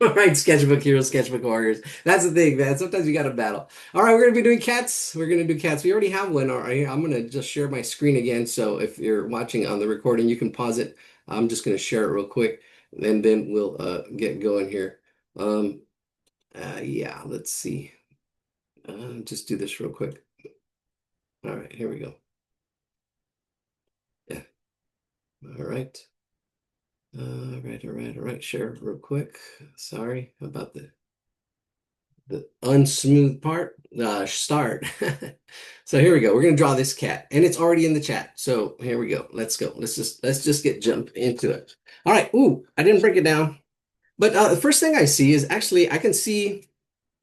All right, sketchbook heroes, sketchbook warriors. That's the thing, man. Sometimes you got to battle. All right, we're gonna be doing cats. We're gonna do cats. We already have one. All right, I'm gonna just share my screen again. So if you're watching on the recording, you can pause it. I'm just gonna share it real quick, and then we'll get going here. Um, yeah, let's see. Just do this real quick. All right, here we go. Yeah. All right. All right. Share real quick. Sorry about the unsmooth part. Start. So here we go. We're gonna draw this cat, and it's already in the chat. So here we go. Let's go. Let's just get jump into it. All right. Ooh, I didn't break it down, but the first thing I see is actually I can see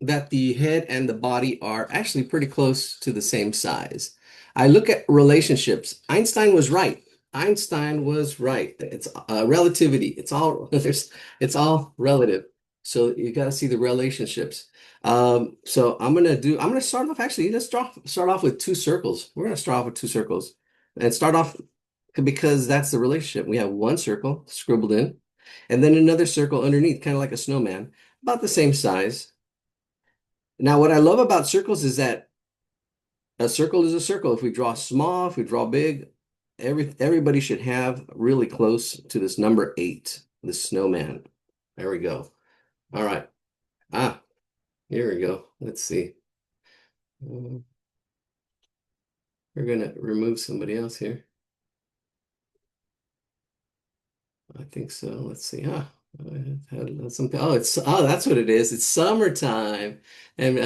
that the head and the body are actually pretty close to the same size. I look at relationships. Einstein was right. Einstein was right. It's relativity. It's all it's all relative. So you got to see the relationships. So I'm gonna start off actually. Start off with two circles. We're gonna start off with two circles and start off because that's the relationship. We have one circle scribbled in, and then another circle underneath, kind of like a snowman, about the same size. Now, what I love about circles is that a circle is a circle. If we draw small, if we draw big, everybody should have really close to this number eight, the snowman. There we go. All right. Ah, here we go. Let's see. Mm, We're gonna remove somebody else here. I think so. Let's see. I had some, that's what it is. It's summertime, and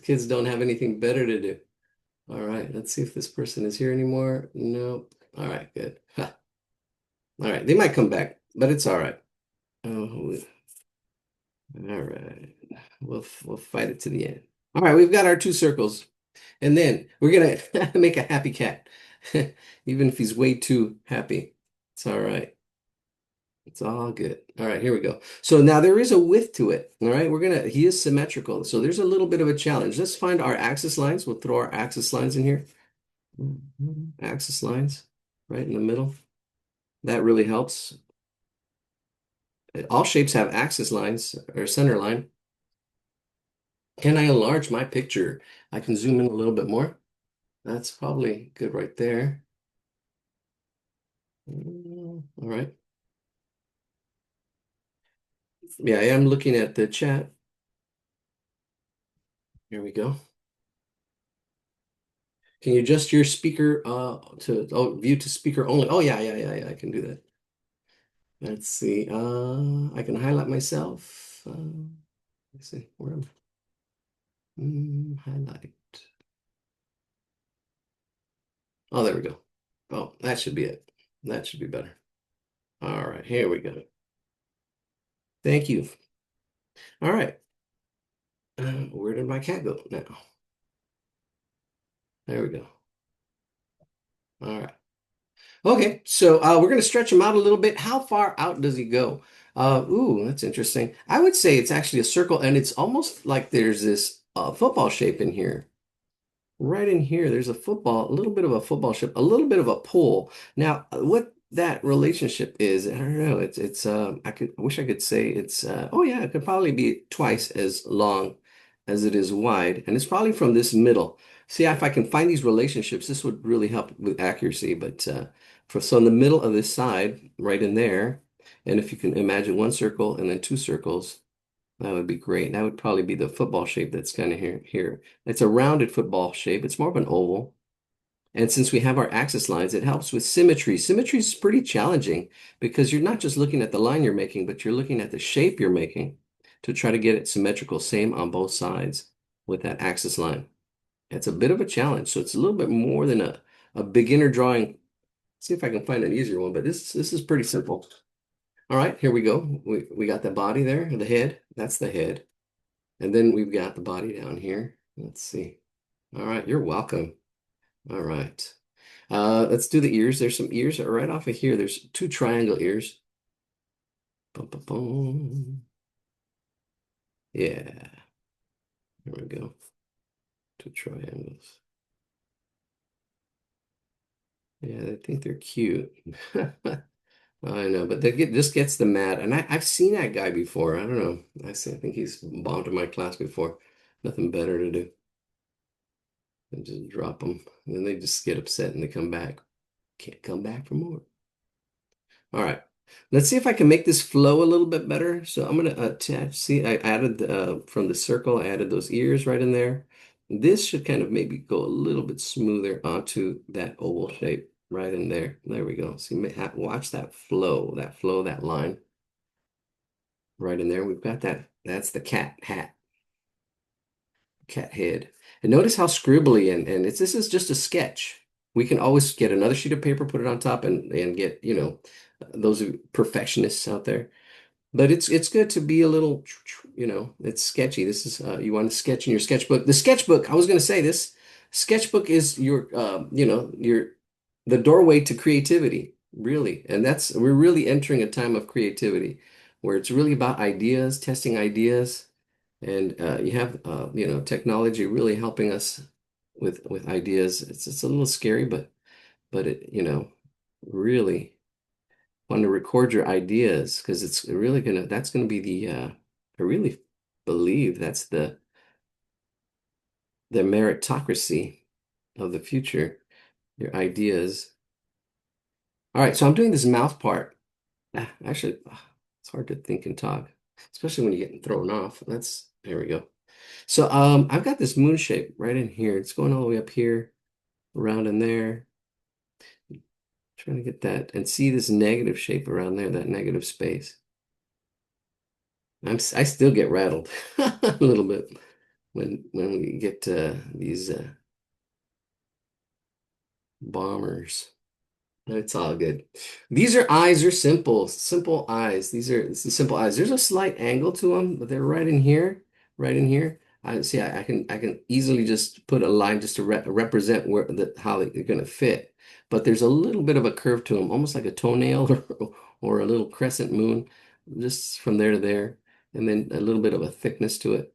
kids don't have anything better to do. All right, let's see if this person is here anymore. Nope. All right, good. Ha. All right, they might come back, but it's all right. Oh, all right. We'll fight it to the end. All right, we've got our two circles, and then we're gonna make a happy cat, even if he's way too happy. It's all right. It's all good. All right, here we go. So now there is a width to it. All right, he is symmetrical. So there's a little bit of a challenge. Let's find our axis lines. We'll throw our axis lines in here. Axis lines right in the middle. That really helps. All shapes have axis lines or center line. Can I enlarge my picture? I can zoom in a little bit more. That's probably good right there. All right. Yeah, I am looking at the chat. Here we go. Can you adjust your speaker view to speaker only? Oh yeah, I can do that. Let's see. I can highlight myself. Let's see. Where am I? Highlight. Oh, there we go. Oh, that should be it. That should be better. All right, here we go. Thank you. All right. Where did my cat go now? There we go. All right. Okay, so we're going to stretch him out a little bit. How far out does he go? Ooh, that's interesting. I would say it's actually a circle, and it's almost like there's this football shape in here. Right in here, there's a little bit of a football shape, a little bit of a pull. Now, what that relationship is, I don't know. I wish I could say oh yeah, it could probably be twice as long as it is wide, and it's probably from this middle. See, if I can find these relationships, this would really help with accuracy. But so in the middle of this side, right in there, and if you can imagine one circle and then two circles. That would be great. That would probably be the football shape that's kind of here. It's a rounded football shape. It's more of an oval. And since we have our axis lines, it helps with symmetry. Symmetry is pretty challenging because you're not just looking at the line you're making, but you're looking at the shape you're making to try to get it symmetrical, same on both sides with that axis line. It's a bit of a challenge. So it's a little bit more than a beginner drawing. See if I can find an easier one, but this is pretty simple. All right, here we go. We got the body there, the head. That's the head. And then we've got the body down here. Let's see. All right, you're welcome. All right. Let's do the ears. There's some ears right off of here. There's two triangle ears. Bum, bum, bum. Yeah, here we go. Two triangles. Yeah, I think they're cute. I know, but that just gets them mad. And I've seen that guy before. I don't know. I think he's bombed in my class before. Nothing better to do than just drop them. And then they just get upset and they come back. Can't come back for more. All right. Let's see if I can make this flow a little bit better. So I'm going to attach, see, I added from the circle, I added those ears right in there. This should kind of maybe go a little bit smoother onto that oval shape right in there. There we go. See, watch that flow, that line right in there. We've got that. That's the cat hat, cat head. And notice how scribbly and this is just a sketch. We can always get another sheet of paper, put it on top and get, those are perfectionists out there. But it's good to be a little, it's sketchy. This is you want to sketch in your sketchbook. The sketchbook, I was going to say this, sketchbook is your the doorway to creativity, really. And we're really entering a time of creativity where it's really about ideas, testing ideas, and you have technology really helping us with ideas. It's a little scary, but it, really want to record your ideas because that's gonna be I really believe that's the meritocracy of the future, your ideas. All right, so I'm doing this mouth part. Actually, it's hard to think and talk, especially when you're getting thrown off. There we go. So I've got this moon shape right in here. It's going all the way up here, around in there. Trying to get that and see this negative shape around there, that negative space. I still get rattled a little bit when we get to these bombers. It's all good. These are eyes are simple eyes. This is simple eyes. There's a slight angle to them, but they're right in here, right in here. I see. I can easily just put a line just to represent how they're going to fit. But there's a little bit of a curve to them, almost like a toenail or a little crescent moon, just from there to there, and then a little bit of a thickness to it.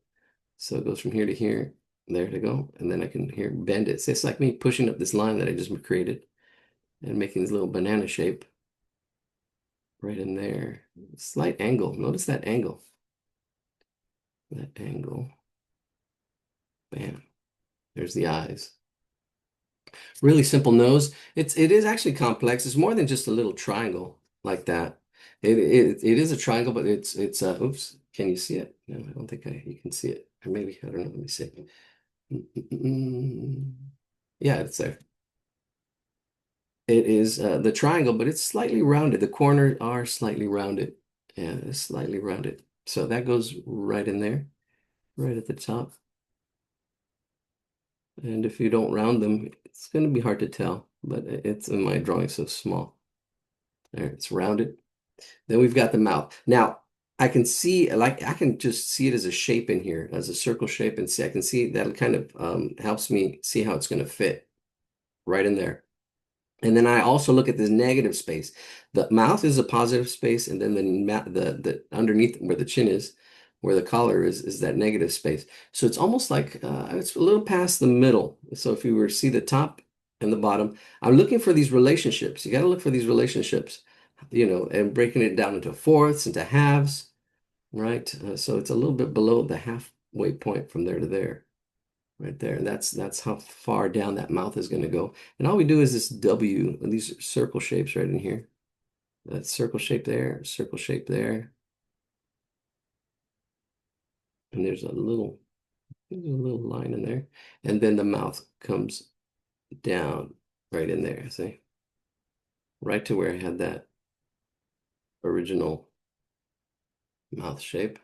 So it goes from here to here, there to go, and then I can here bend it. So it's like me pushing up this line that I just created and making this little banana shape right in there. Slight angle. Notice that angle. That angle. Bam. There's the eyes. Really simple nose. It is actually complex. It's more than just a little triangle like that. It is a triangle, but it's oops. Can you see it? No, I don't think you can see it. Or maybe I don't know. Let me see. Mm. Yeah, it's there. It is the triangle, but it's slightly rounded. The corners are slightly rounded. Yeah, it's slightly rounded. So that goes right in there, right at the top. And if you don't round them, it's going to be hard to tell, but it's in my drawing so small. There, it's rounded. Then we've got the mouth. Now, I can see, like, I can just see it as a shape in here, as a circle shape, and see, I can see that kind of helps me see how it's going to fit right in there. And then I also look at this negative space. The mouth is a positive space, and then the underneath where the chin is, where the collar is that negative space. So it's almost like it's a little past the middle. So if you were to see the top and the bottom, I'm looking for these relationships. You got to look for these relationships, and breaking it down into fourths, into halves, right? So it's a little bit below the halfway point from there to there. Right there. And that's how far down that mouth is going to go. And all we do is this W, and these are circle shapes right in here. That circle shape there. And there's a little line in there. And then the mouth comes down right in there, see? Right to where I had that original mouth shape.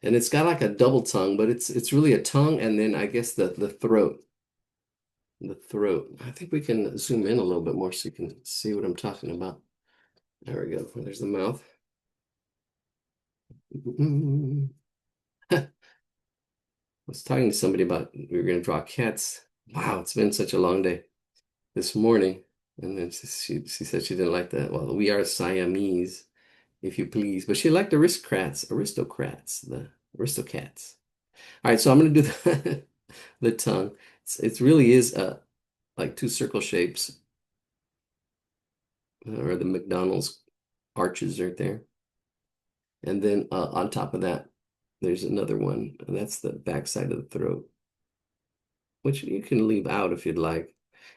And it's got like a double tongue, but it's really a tongue and then I guess the throat. The throat. I think we can zoom in a little bit more so you can see what I'm talking about. There we go. There's the mouth. I was talking to somebody about we were going to draw cats. Wow, it's been such a long day this morning. And then she said she didn't like that. Well, we are Siamese, if you please. But she liked aristocrats, the aristocats. All right, so I'm going to do the tongue. It really is like two circle shapes or the McDonald's. arches right there. And then on top of that, there's another one, and that's the back side of the throat, which you can leave out if you'd like.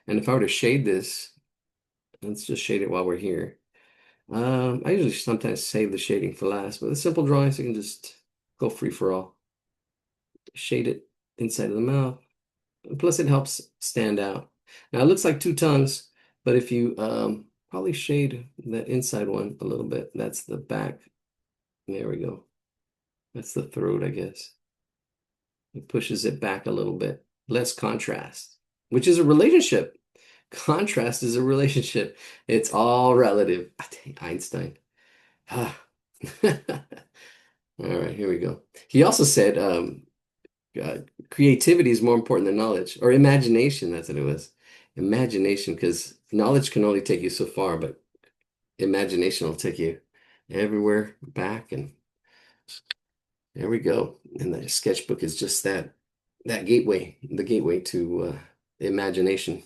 And if I were to shade this, let's just shade it while we're here. I usually sometimes save the shading for last, but the simple drawings, you can just go free for all. Shade it inside of the mouth. Plus, it helps stand out. Now, it looks like two tongues, but if you probably shade that inside one a little bit, that's the back. There we go. That's the throat, I guess. It pushes it back a little bit. Less contrast, which is a relationship. Contrast is a relationship. It's all relative. I think Einstein. Ah. All right, here we go. He also said uh, creativity is more important than knowledge, or imagination. That's what it was. Imagination, because knowledge can only take you so far, but imagination will take you everywhere back. And there we go. And the sketchbook is just that gateway, the gateway to imagination.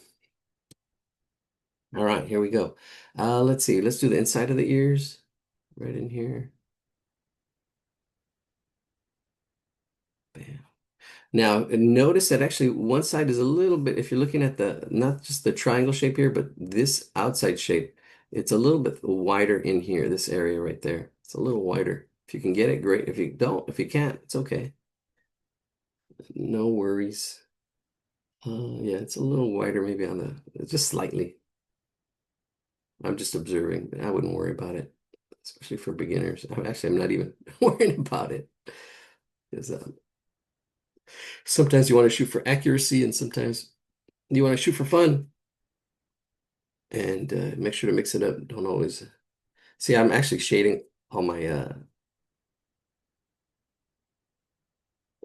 All right, here we go. Let's see. Let's do the inside of the ears right in here. Bam. Now, notice that actually one side is a little bit, if you're looking at the, not just the triangle shape here, but this outside shape, it's a little bit wider in here, this area right there. It's a little wider. If you can get it, great. If you don't, if you can't, it's okay. No worries. Yeah, it's a little wider maybe on the, just slightly. I'm just observing. I wouldn't worry about it, especially for beginners. I'm not even worrying about it because sometimes you want to shoot for accuracy and sometimes you want to shoot for fun and make sure to mix it up. Don't always see. I'm actually shading all my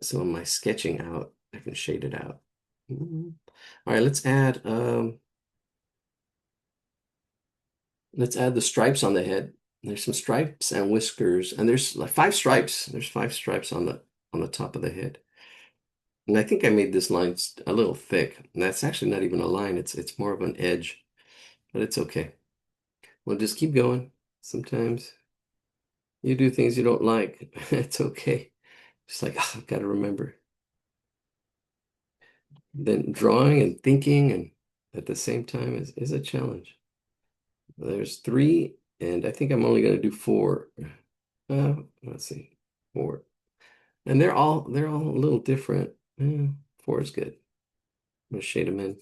some of my sketching out. I can shade it out. All right, let's add the stripes on the head. There's some stripes and whiskers, and there's like five stripes. There's five stripes on the top of the head. And I think I made this line a little thick. And that's actually not even a line. It's more of an edge, but it's okay. We'll just keep going. Sometimes you do things you don't like. It's okay. Just like, oh, I've got to remember. Then drawing and thinking and at the same time is a challenge. There's three, and I think I'm only going to do four. Let's see, four. And they're all a little different. Four is good. I'm gonna shade them in.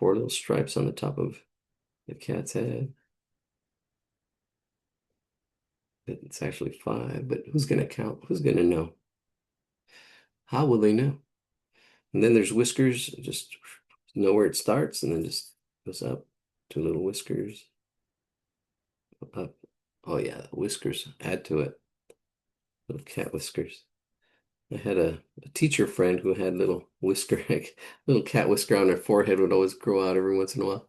Four little stripes on the top of the cat's head. It's actually five, but who's gonna count? Who's gonna know? How will they know? And then there's whiskers, just know where it starts, and then just goes up. Two little whiskers. Up. Oh yeah, whiskers. Add to it. Little cat whiskers. I had a teacher friend who had little whisker, like little cat whisker on her forehead would always grow out every once in a while.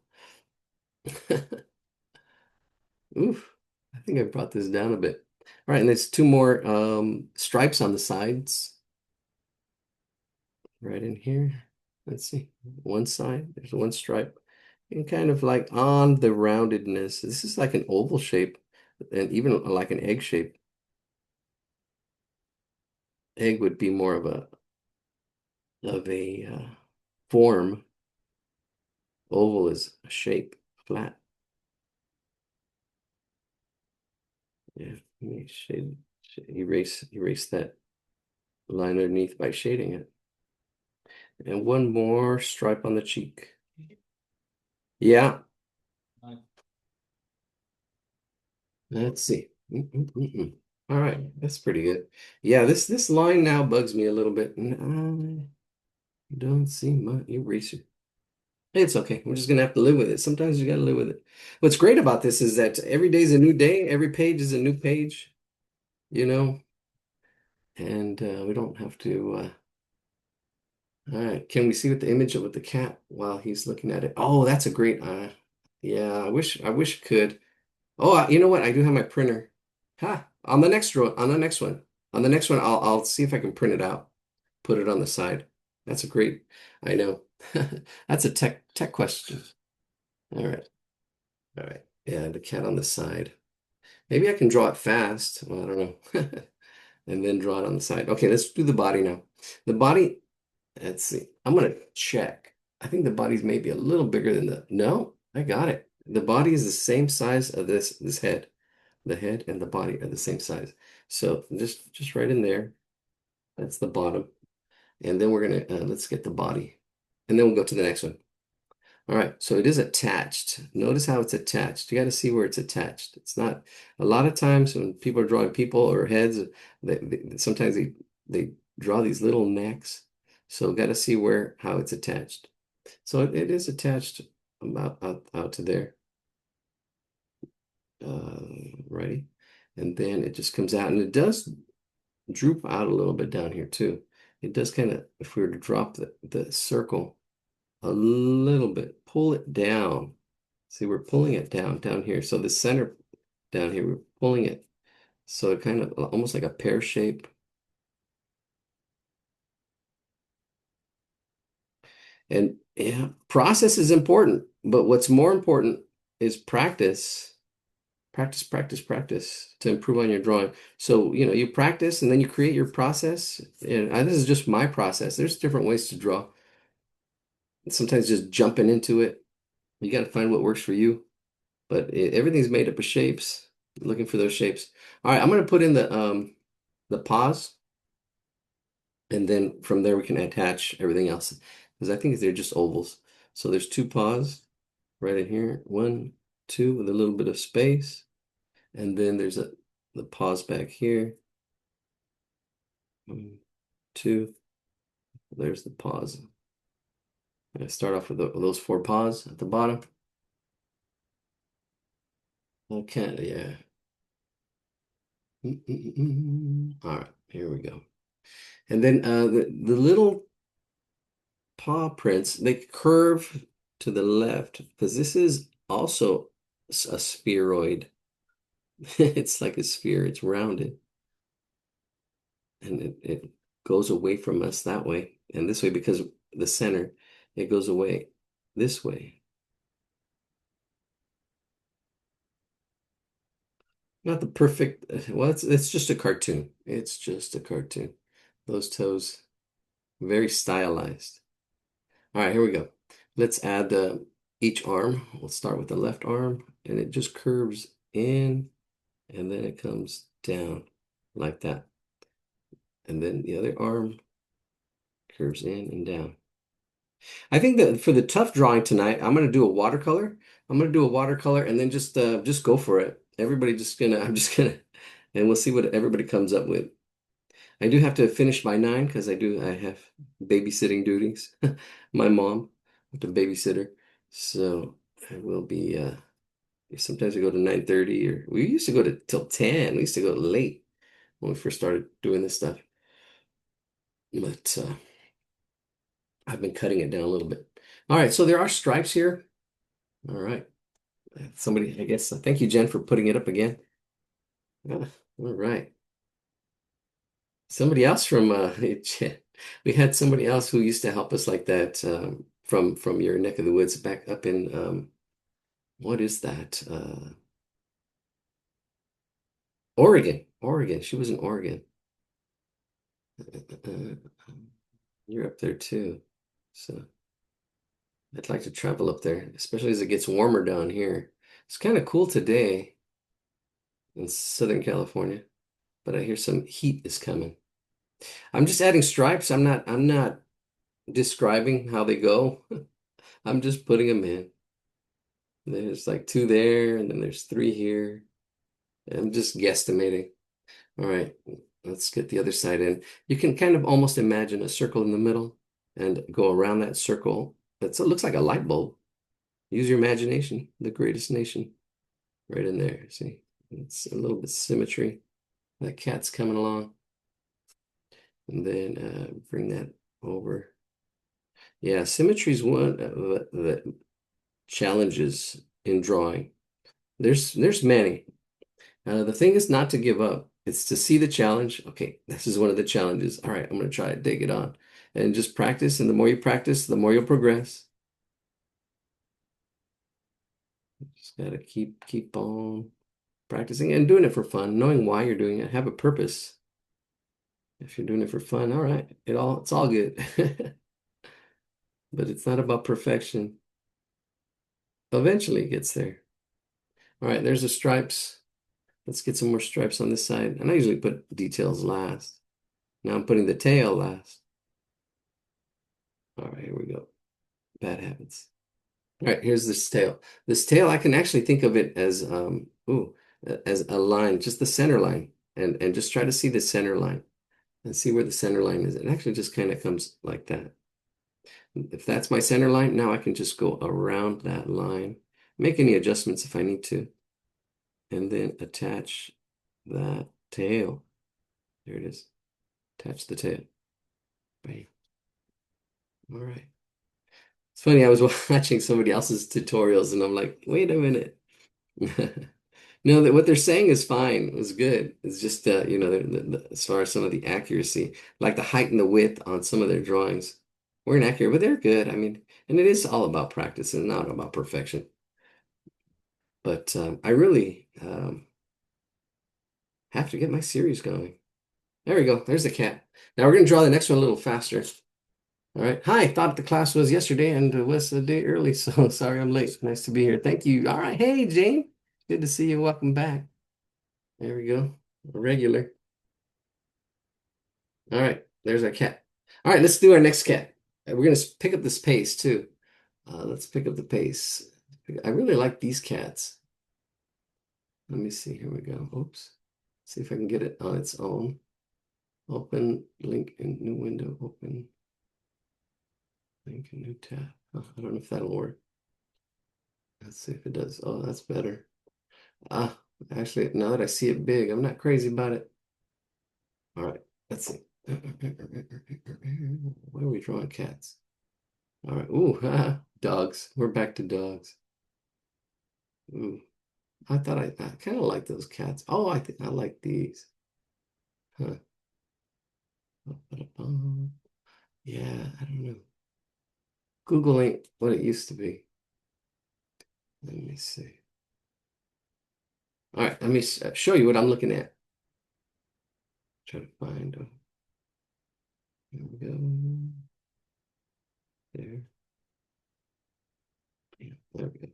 Oof, I think I brought this down a bit. All right, and there's two more stripes on the sides, right in here. Let's see, one side, there's one stripe, and kind of like on the roundedness. This is like an oval shape, and even like an egg shape. Egg would be more of a form. Oval is a shape, flat. Yeah, let me erase that line underneath by shading it. And one more stripe on the cheek. Yeah, let's see. All right, that's pretty good. Yeah, this line now bugs me a little bit. And I don't see my eraser. It's okay. We're just gonna have to live with it. Sometimes you gotta live with it. What's great about this is that every day is a new day. Every page is a new page, you know, and we don't have to. All right, can we see what the image of with the cat while he's looking at it? Oh, that's a great. Yeah, I wish I could. Oh, you know what? I do have my printer. Ha! On the next one, on the next one, I'll see if I can print it out, put it on the side. That's a great. I know. That's a tech question. All right, all right. Yeah, the cat on the side. Maybe I can draw it fast. Well, I don't know. And then draw it on the side. Okay, let's do the body now. The body, let's see. I'm gonna check. I think the body's maybe a little bigger than the, no, I got it. The body is the same size of this head. The head and the body are the same size. So just right in there. That's the bottom. And then we're gonna let's get the body. And then we'll go to the next one. All right, so it is attached. Notice how it's attached. You got to see where it's attached. It's not a lot of times when people are drawing people or heads, sometimes they draw these little necks. So got to see where how it's attached. So it is attached about out to there. Righty. And then it just comes out and it does droop out a little bit down here too. It does kind of, if we were to drop the circle a little bit, pull it down. See, we're pulling it down here. So the center down here, we're pulling it. So it kind of almost like a pear shape. And yeah, process is important, but what's more important is practice. Practice, practice, practice to improve on your drawing. So, you practice and then you create your process. And this is just my process. There's different ways to draw. Sometimes just jumping into it. You got to find what works for you. But everything's made up of shapes. Looking for those shapes. All right, I'm going to put in the pause, and then from there we can attach everything else because I think they're just ovals. So there's two paws right in here. One, two, with a little bit of space, and then there's the pause back here. One, two. There's the pause. I start off with those four paws at the bottom. Okay, yeah. All right, here we go. And then the little paw prints, they curve to the left because this is also a spheroid. It's like a sphere, it's rounded. And it goes away from us that way. And this way, because the center, it goes away this way. Not the perfect, well, it's just a cartoon. It's just a cartoon. Those toes, very stylized. All right, here we go. Let's add each arm. We'll start with the left arm, and it just curves in, and then it comes down like that. And then the other arm curves in and down. I think that for the tough drawing tonight, I'm going to do a watercolor. I'm going to do a watercolor and then just go for it. Everybody just gonna, I'm just gonna, and we'll see what everybody comes up with. I do have to finish by 9 because I have babysitting duties. My mom, I have to babysit her. So I will be, sometimes we go to 9:30 or we used to go to till 10. We used to go late when we first started doing this stuff. But I've been cutting it down a little bit. All right, so there are stripes here. All right. Somebody, I guess, thank you, Jen, for putting it up again. Ah, all right. Somebody else from we had somebody else who used to help us like that from your neck of the woods back up in what is that? Oregon. Oregon. She was in Oregon. You're up there too. So I'd like to travel up there, especially as it gets warmer down here. It's kind of cool today in Southern California, but I hear some heat is coming. I'm just adding stripes. I'm not describing how they go. I'm just putting them in. There's like two there, and then there's three here. I'm just guesstimating. All right, let's get the other side in. You can kind of almost imagine a circle in the middle and go around that circle. It looks like a light bulb. Use your imagination, the greatest nation, right in there. See, it's a little bit symmetry. That cat's coming along. And then bring that over. Yeah, symmetry is one of the challenges in drawing. There's many. The thing is not to give up. It's to see the challenge. Okay, this is one of the challenges. All right, I'm going to try to take it on and just practice. And the more you practice, the more you'll progress. Just got to keep on practicing and doing it for fun, knowing why you're doing it, have a purpose. If you're doing it for fun, all right, it's all good. But it's not about perfection. Eventually it gets there. All right, there's the stripes. Let's get some more stripes on this side. And I usually put details last. Now I'm putting the tail last. All right, here we go. Bad habits. All right, here's this tail. This tail, I can actually think of it as as a line, just the center line, and just try to see the center line and see where the center line is. It actually just kind of comes like that. If that's my center line, now I can just go around that line, make any adjustments if I need to, and then attach that tail. There it is. Attach the tail. Bam. All right. It's funny, I was watching somebody else's tutorials and I'm like, wait a minute. No, that what they're saying is fine. It was good. It's just as far as some of the accuracy, like the height and the width on some of their drawings weren't accurate, but they're good. I mean, and it is all about practice and not about perfection. But I really have to get my series going. There we go. There's the cat. Now we're going to draw the next one a little faster. All right. Hi, thought the class was yesterday and was a day early, so sorry I'm late. Nice to be here. Thank you. All right. Hey, Jane. Good to see you. Welcome back. There we go. A regular. All right. There's our cat. All right. Let's do our next cat. We're going to pick up this pace too. Let's pick up the pace. I really like these cats. Let me see. Here we go. Oops. See if I can get it on its own. Open, link in new window, open, link in new tab. Oh, I don't know if that'll work. Let's see if it does. Oh, that's better. Ah, actually, now that I see it big, I'm not crazy about it. All right, let's see. Why are we drawing cats? All right. Ooh, dogs. We're back to dogs. Ooh, I kind of like those cats. Oh, I think I like these. Huh. Yeah, I don't know. Google ain't what it used to be. Let me see. All right, let me show you what I'm looking at. Try to find. Here we go. There. Yeah, there we go.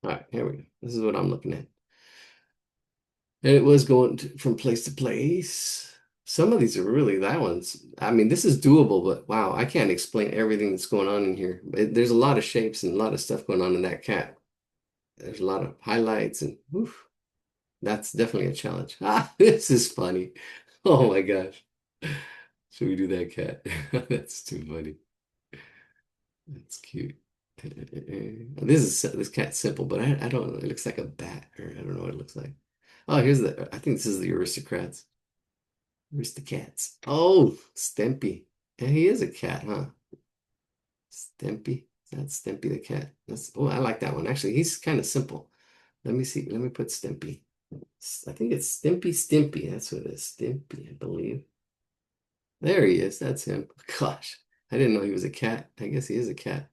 All right, here we go. This is what I'm looking at. And it was going from place to place. Some of these are really, that one's, I mean, this is doable, but wow, I can't explain everything that's going on in here. There's a lot of shapes and a lot of stuff going on in that cat. There's a lot of highlights and oof, that's definitely a challenge. Ah, this is funny. Oh my gosh. Should we do that cat? That's too funny. That's cute. This cat's simple, but I don't know. It looks like a bat, or I don't know what it looks like. Oh, I think this is the aristocrats. Aristocats. Oh, Stempy. Yeah, he is a cat, huh? Stempy. That's Stempy the cat. I like that one. Actually, he's kind of simple. Let me see. Let me put Stempy. I think it's Stimpy. That's what it is. Stimpy, I believe. There he is. That's him. Gosh, I didn't know he was a cat. I guess he is a cat.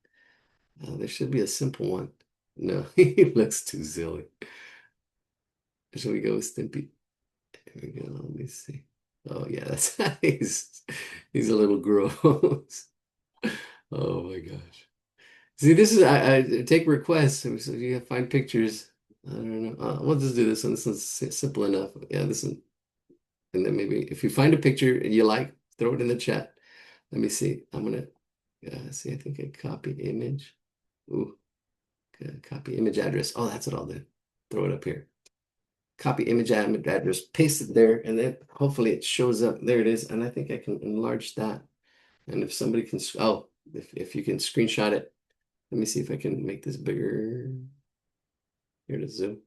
There should be a simple one. No, he looks too silly. Should we go with Stimpy? Here we go. Let me see. Oh yeah, that's he's a little gross. Oh my gosh. See, this is I take requests. So you have find pictures. I don't know. We'll just do this one. This one's simple enough. Yeah, this one. And then maybe if you find a picture you like, throw it in the chat. Let me see. I'm gonna see. I think I copy image. Ooh, copy image address. Oh, that's what I'll do. Throw it up here. Copy image address, paste it there, and then hopefully it shows up. There it is. And I think I can enlarge that. And if somebody can, if you can screenshot it, let me see if I can make this bigger. Here to zoom.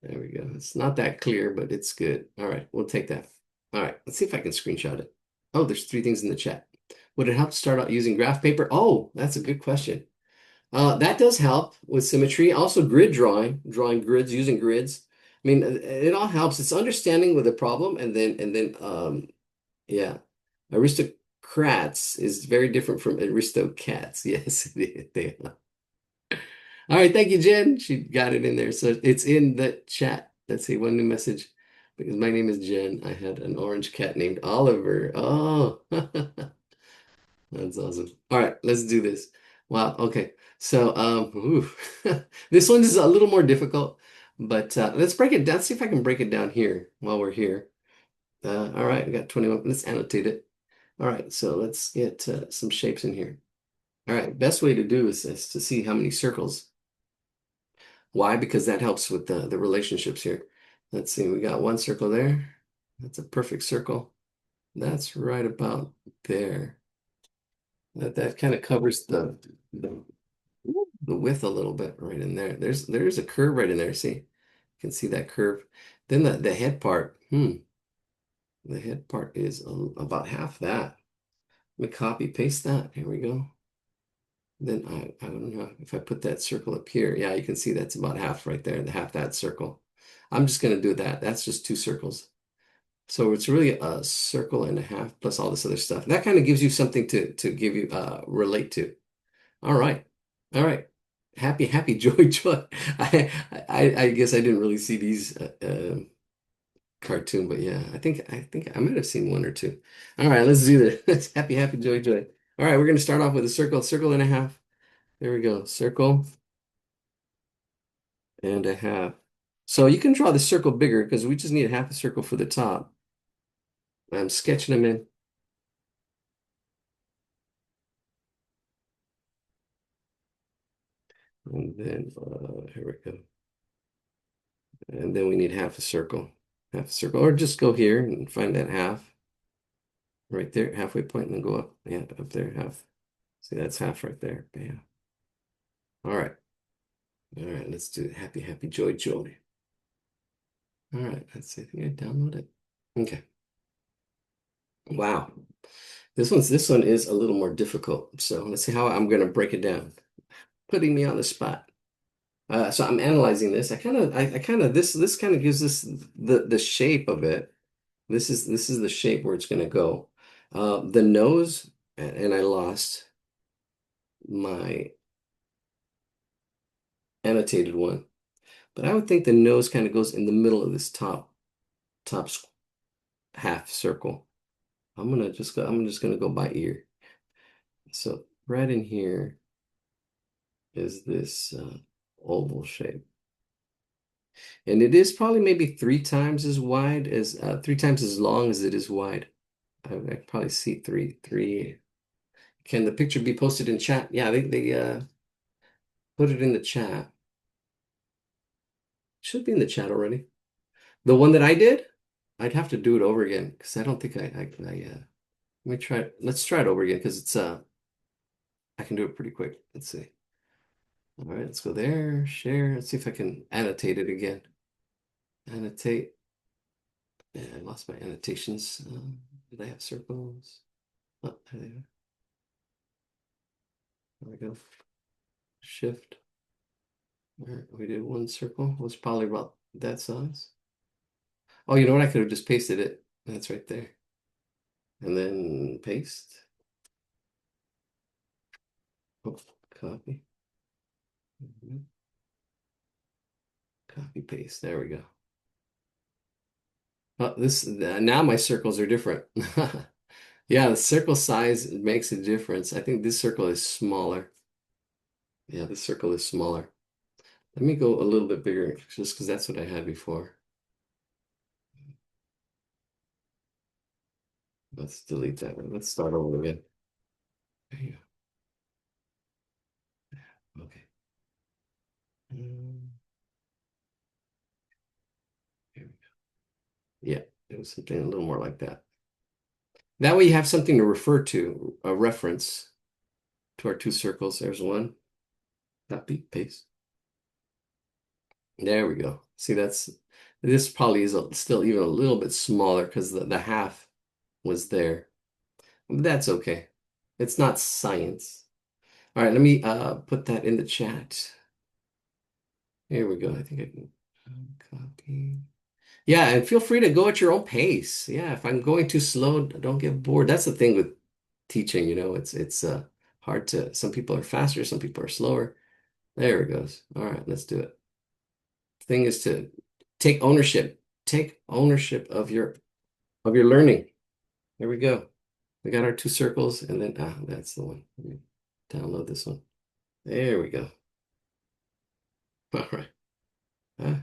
There we go. It's not that clear, but it's good. All right, we'll take that. All right, let's see if I can screenshot it. Oh, there's 3 things in the chat. Would it help to start out using graph paper? Oh, that's a good question. That does help with symmetry. Also grid drawing grids, using grids. I mean, it all helps. It's understanding with the problem yeah. Aristocrats is very different from aristocats. Yes, they are. All right, thank you, Jen. She got it in there. So it's in the chat. Let's see, one new message. Because my name is Jen. I had an orange cat named Oliver. Oh, that's awesome. All right, let's do this. Wow, okay. So, ooh. This one is a little more difficult, but let's break it down. See if I can break it down here while we're here. All right, we got 21. Let's annotate it. All right, so let's get some shapes in here. All right, best way to do is to see how many circles. Why? Because that helps with the relationships here. Let's see, we got one circle there. That's a perfect circle. That's right about there. That kind of covers the width a little bit right in there. There's a curve right in there. See, you can see that curve. Then the head part. The head part is about half that. Let me copy paste that. Here we go. Then I don't know if I put that circle up here. Yeah, you can see that's about half right there, the half that circle. I'm just going to do that. That's just two circles. So it's really a circle and a half plus all this other stuff. That kind of gives you something to give you relate to. All right. All right. Happy, happy, joy, joy. I guess I didn't really see these cartoon, but yeah, I think I might have seen one or two. All right, let's do this. Happy, happy, joy, joy. All right, we're going to start off with a circle, circle and a half. There we go. Circle and a half. So you can draw the circle bigger because we just need half a circle for the top. I'm sketching them in. And then here we go. And then we need half a circle. Half a circle. Or just go here and find that half right there, halfway point, and then go up. Yeah, up there, half. See, that's half right there. Bam. All right. All right, let's do happy, happy, joy, joy. All right, let's see. I think I download it. Okay. Wow. This one is a little more difficult. So let's see how I'm gonna break it down. Putting me on the spot. So I'm analyzing this. I kind of this kind of gives us the shape of it. This is the shape where it's gonna go. The nose, and I lost my annotated one, but I would think the nose kind of goes in the middle of this top half circle. I'm just gonna go by ear. So right in here is this oval shape. And it is probably maybe three times as long as it is wide. I probably see three. Can the picture be posted in chat? Yeah, they put it in the chat. Should be in the chat already. The one that I did, I'd have to do it over again because I don't think let me try it. Let's try it over again because it's I can do it pretty quick. Let's see. All right, let's go there, share. Let's see if I can annotate it again. Annotate. Yeah, I lost my annotations. Did I have circles? Oh, there they are. There we go. Shift. All right, we did one circle. It was probably about that size. Oh, you know what? I could have just pasted it. That's right there. And then paste. Oh, copy. Mhm. Copy paste. There we go. Oh, this now my circles are different. Yeah, the circle size makes a difference. I think this circle is smaller. Yeah, this circle is smaller. Let me go a little bit bigger just because that's what I had before. Let's delete that one. Let's start over again. There you go. Okay. Here we go. Yeah, it was something a little more like that. That way you have something to refer to, a reference to our two circles. There's one. Copy, paste. There we go. See, this probably is still even a little bit smaller because the half was there. But that's okay. It's not science. All right, let me put that in the chat. Here we go. I think I can copy. Yeah, and feel free to go at your own pace. Yeah, if I'm going too slow, don't get bored. That's the thing with teaching, it's hard to, some people are faster, some people are slower. There it goes. All right, let's do it. Thing is to take ownership. Take ownership of your learning. There we go. We got our two circles, and then that's the one. Let me download this one. There we go. All right. Ah,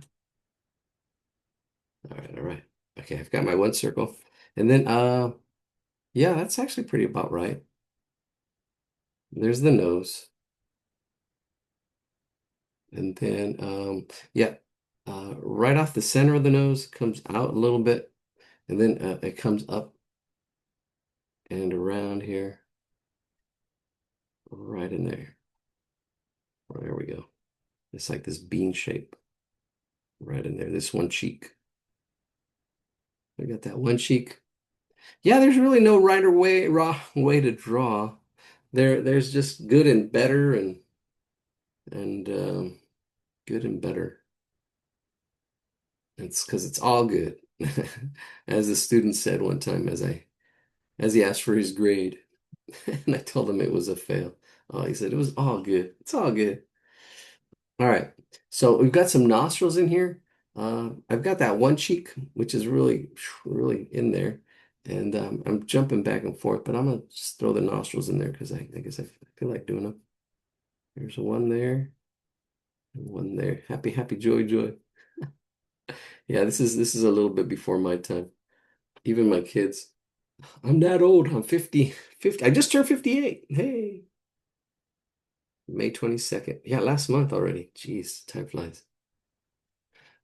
all right, all right. Okay, I've got my one circle. And then yeah, that's actually pretty about right. There's the nose. And then yeah, right off the center of the nose comes out a little bit, and then it comes up and around here, right in there. There we go. It's like this bean shape right in there. This one cheek. I got that one cheek. Yeah, there's really no right or way wrong way to draw. There's just good and better and good and better. It's because it's all good. As the student said one time as he asked for his grade, and I told him it was a fail. Oh, he said it was all good. It's all good. All right. So we've got some nostrils in here. I've got that one cheek, which is really in there. And I'm jumping back and forth, but I'm gonna just throw the nostrils in there because I guess I feel like doing them. There's one there and one there. Happy, happy, joy, joy. Yeah, this is a little bit before my time. Even my kids. I'm that old. I'm 50, 50. I just turned 58. Hey, May 22nd. Yeah, last month already. Jeez, time flies.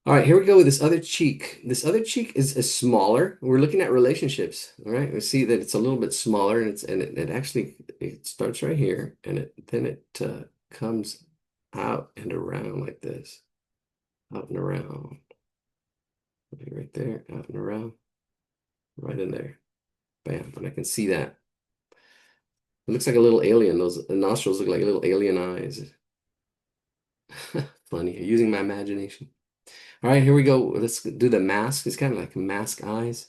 All right, here we go with this other cheek. This other cheek is smaller. We're looking at relationships. All right, we see that it's a little bit smaller, and it actually it starts right here, and it comes out and around like this, out and around, right there, out and around, right in there. Bam, and I can see that. It looks like a little alien. Those the nostrils look like little alien eyes. Funny, using my imagination. All right, here we go. Let's do the mask. It's kind of like mask eyes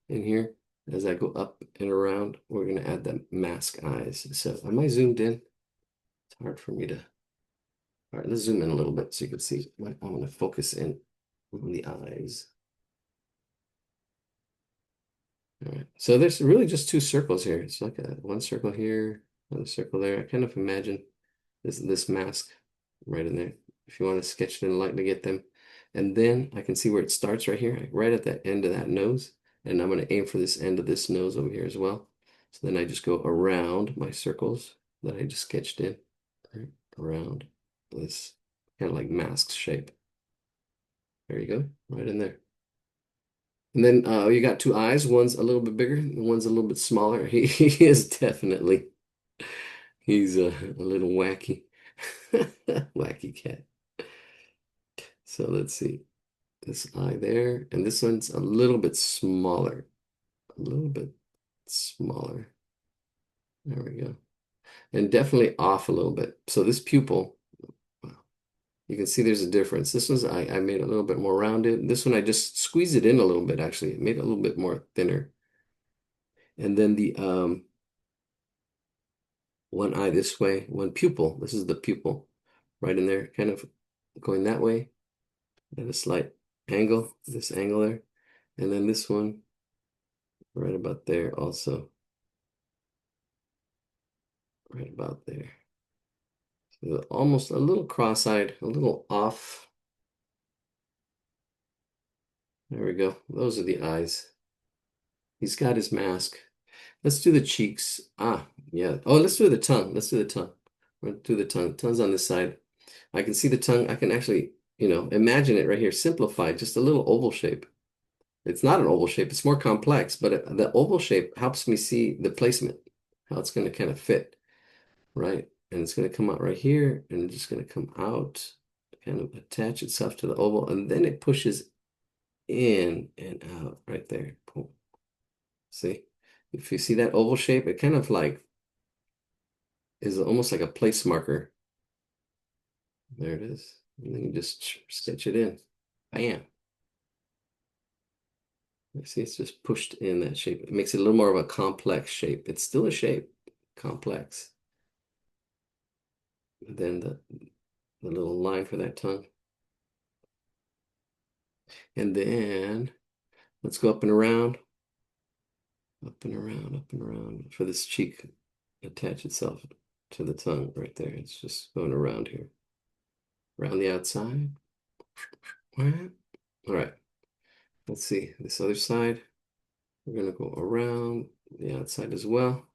in here. As I go up and around, we're going to add the mask eyes. So am I zoomed in? It's hard for me to. All right, let's zoom in a little bit so you can see. I'm going to focus in on the eyes. All right, so there's really just two circles here. It's like one circle here, another circle there. I kind of imagine this mask right in there. If you want to sketch it in light to get them. And then I can see where it starts right here, right at the end of that nose. And I'm going to aim for this end of this nose over here as well. So then I just go around my circles that I just sketched in, right, around this kind of like mask shape. There you go, right in there. And then you got two eyes. One's a little bit bigger, and one's a little bit smaller. He is definitely, he's a little wacky, wacky cat. So let's see. This eye there, and this one's a little bit smaller. A little bit smaller. There we go. And definitely off a little bit. So this pupil, wow, you can see there's a difference. This one's I made a little bit more rounded. This one I just squeezed it in a little bit actually. It made it a little bit more thinner. And then the one eye this way, one pupil. This is the pupil right in there, kind of going that way at a slight angle, this angle there. And then this one right about there also. Right about there. So almost a little cross-eyed, a little off. There we go. Those are the eyes. He's got his mask. Let's do the cheeks. Ah, yeah. Oh, let's do the tongue. Let's do the tongue. We'll do the tongue. Tongue's on this side. I can see the tongue. I can actually, imagine it right here, simplified, just a little oval shape. It's not an oval shape. It's more complex, but the oval shape helps me see the placement, how it's going to kind of fit, right? And it's going to come out right here, and it's just going to come out, kind of attach itself to the oval, and then it pushes in and out right there. Boom. See? If you see that oval shape, it kind of like is almost like a place marker. There it is. And then you just stitch it in. Bam. You see, it's just pushed in that shape. It makes it a little more of a complex shape. It's still a shape, complex. Then the little line for that tongue. And then let's go up and around, up and around, up and around for this cheek attach itself to the tongue right there. It's just going around here, around the outside. All right, let's see this other side. We're gonna go around the outside as well.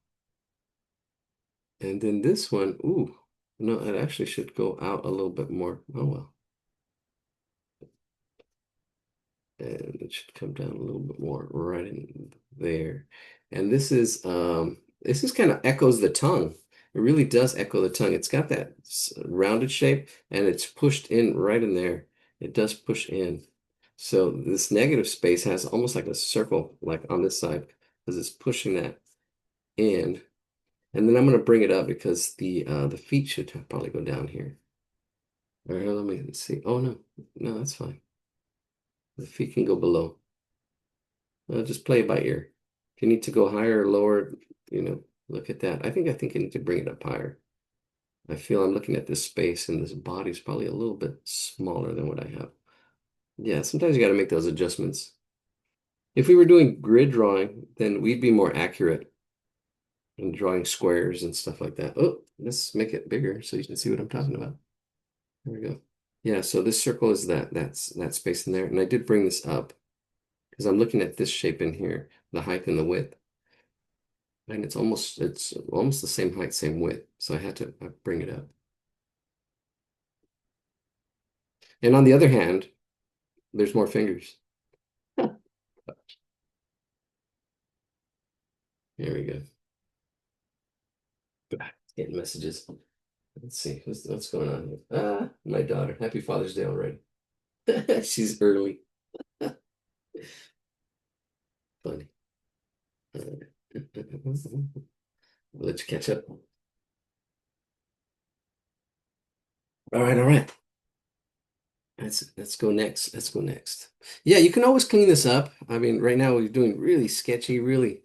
And then this one, ooh, no, it actually should go out a little bit more. Oh well. And it should come down a little bit more right in there. And this is kind of echoes the tongue. It really does echo the tongue. It's got that rounded shape and it's pushed in right in there. It does push in. So this negative space has almost like a circle like on this side because it's pushing that in. And then I'm going to bring it up because the feet should probably go down here. All right, let me see. Oh no, no, that's fine. The feet can go below. Just play it by ear. If you need to go higher or lower, look at that. I think you need to bring it up higher. I feel I'm looking at this space and this body's probably a little bit smaller than what I have. Yeah, sometimes you got to make those adjustments. If we were doing grid drawing, then we'd be more accurate in drawing squares and stuff like that. Oh, let's make it bigger so you can see what I'm talking about. There we go. Yeah, so this circle is that's that space in there. And I did bring this up because I'm looking at this shape in here, the height and the width. And it's almost the same height, same width. So I bring it up. And on the other hand, there's more fingers. Here we go. Getting messages. Let's see what's going on here. My daughter. Happy Father's Day already. She's early. Funny. I'll let you catch up. All right, all right. Let's go next. Let's go next. Yeah, you can always clean this up. I mean, right now we're doing really sketchy, really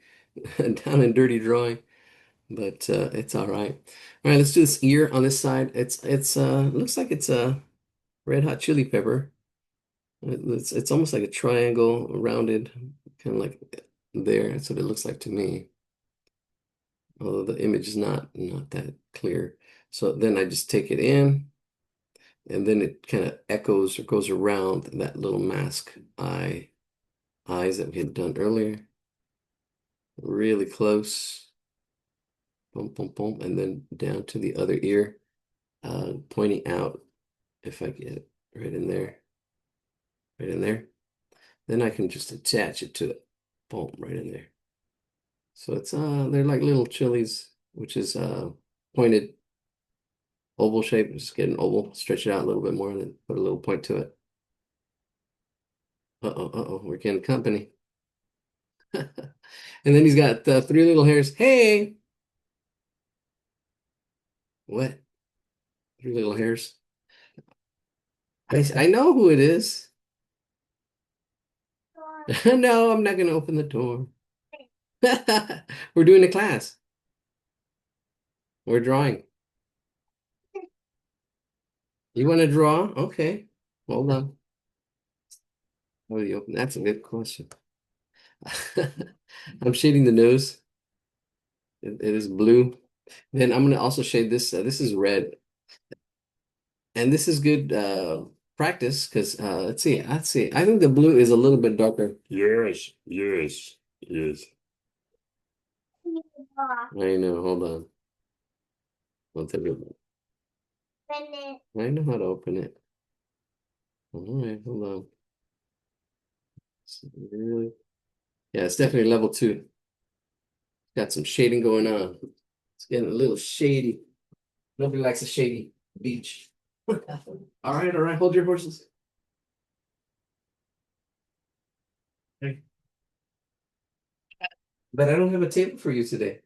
down and dirty drawing, but it's all right. All right, let's do this ear on this side. It's looks like it's a red hot chili pepper. It's almost like a triangle, rounded, kind of like there. That's what it looks like to me. Although the image is not that clear. So then I just take it in. And then it kind of echoes or goes around that little mask eyes that we had done earlier. Really close. Boom, boom, boom. And then down to the other ear, pointing out if I get it right in there. Right in there. Then I can just attach it to it. Boom, right in there. So they're like little chilies, which is pointed oval shape. Just get an oval, stretch it out a little bit more, and then put a little point to it. Uh-oh, we're getting company. And then he's got three little hairs. Hey, what? Three little hairs. I know who it is. No, I'm not going to open the door. We're doing a class. We're drawing. You want to draw? Okay. Hold on. Oh, you open? That's a good question. I'm shading the nose. It is blue. Then I'm going to also shade this. This is red. And this is good practice because let's see. Let's see. I think the blue is a little bit darker. Yes, yes, yes. I know. Hold on. I'll tell you. I know how to open it. All right, hold on. Really? Yeah, it's definitely level two. Got some shading going on. It's getting a little shady. Nobody likes a shady beach. All right. Hold your horses. Okay. But I don't have a table for you today.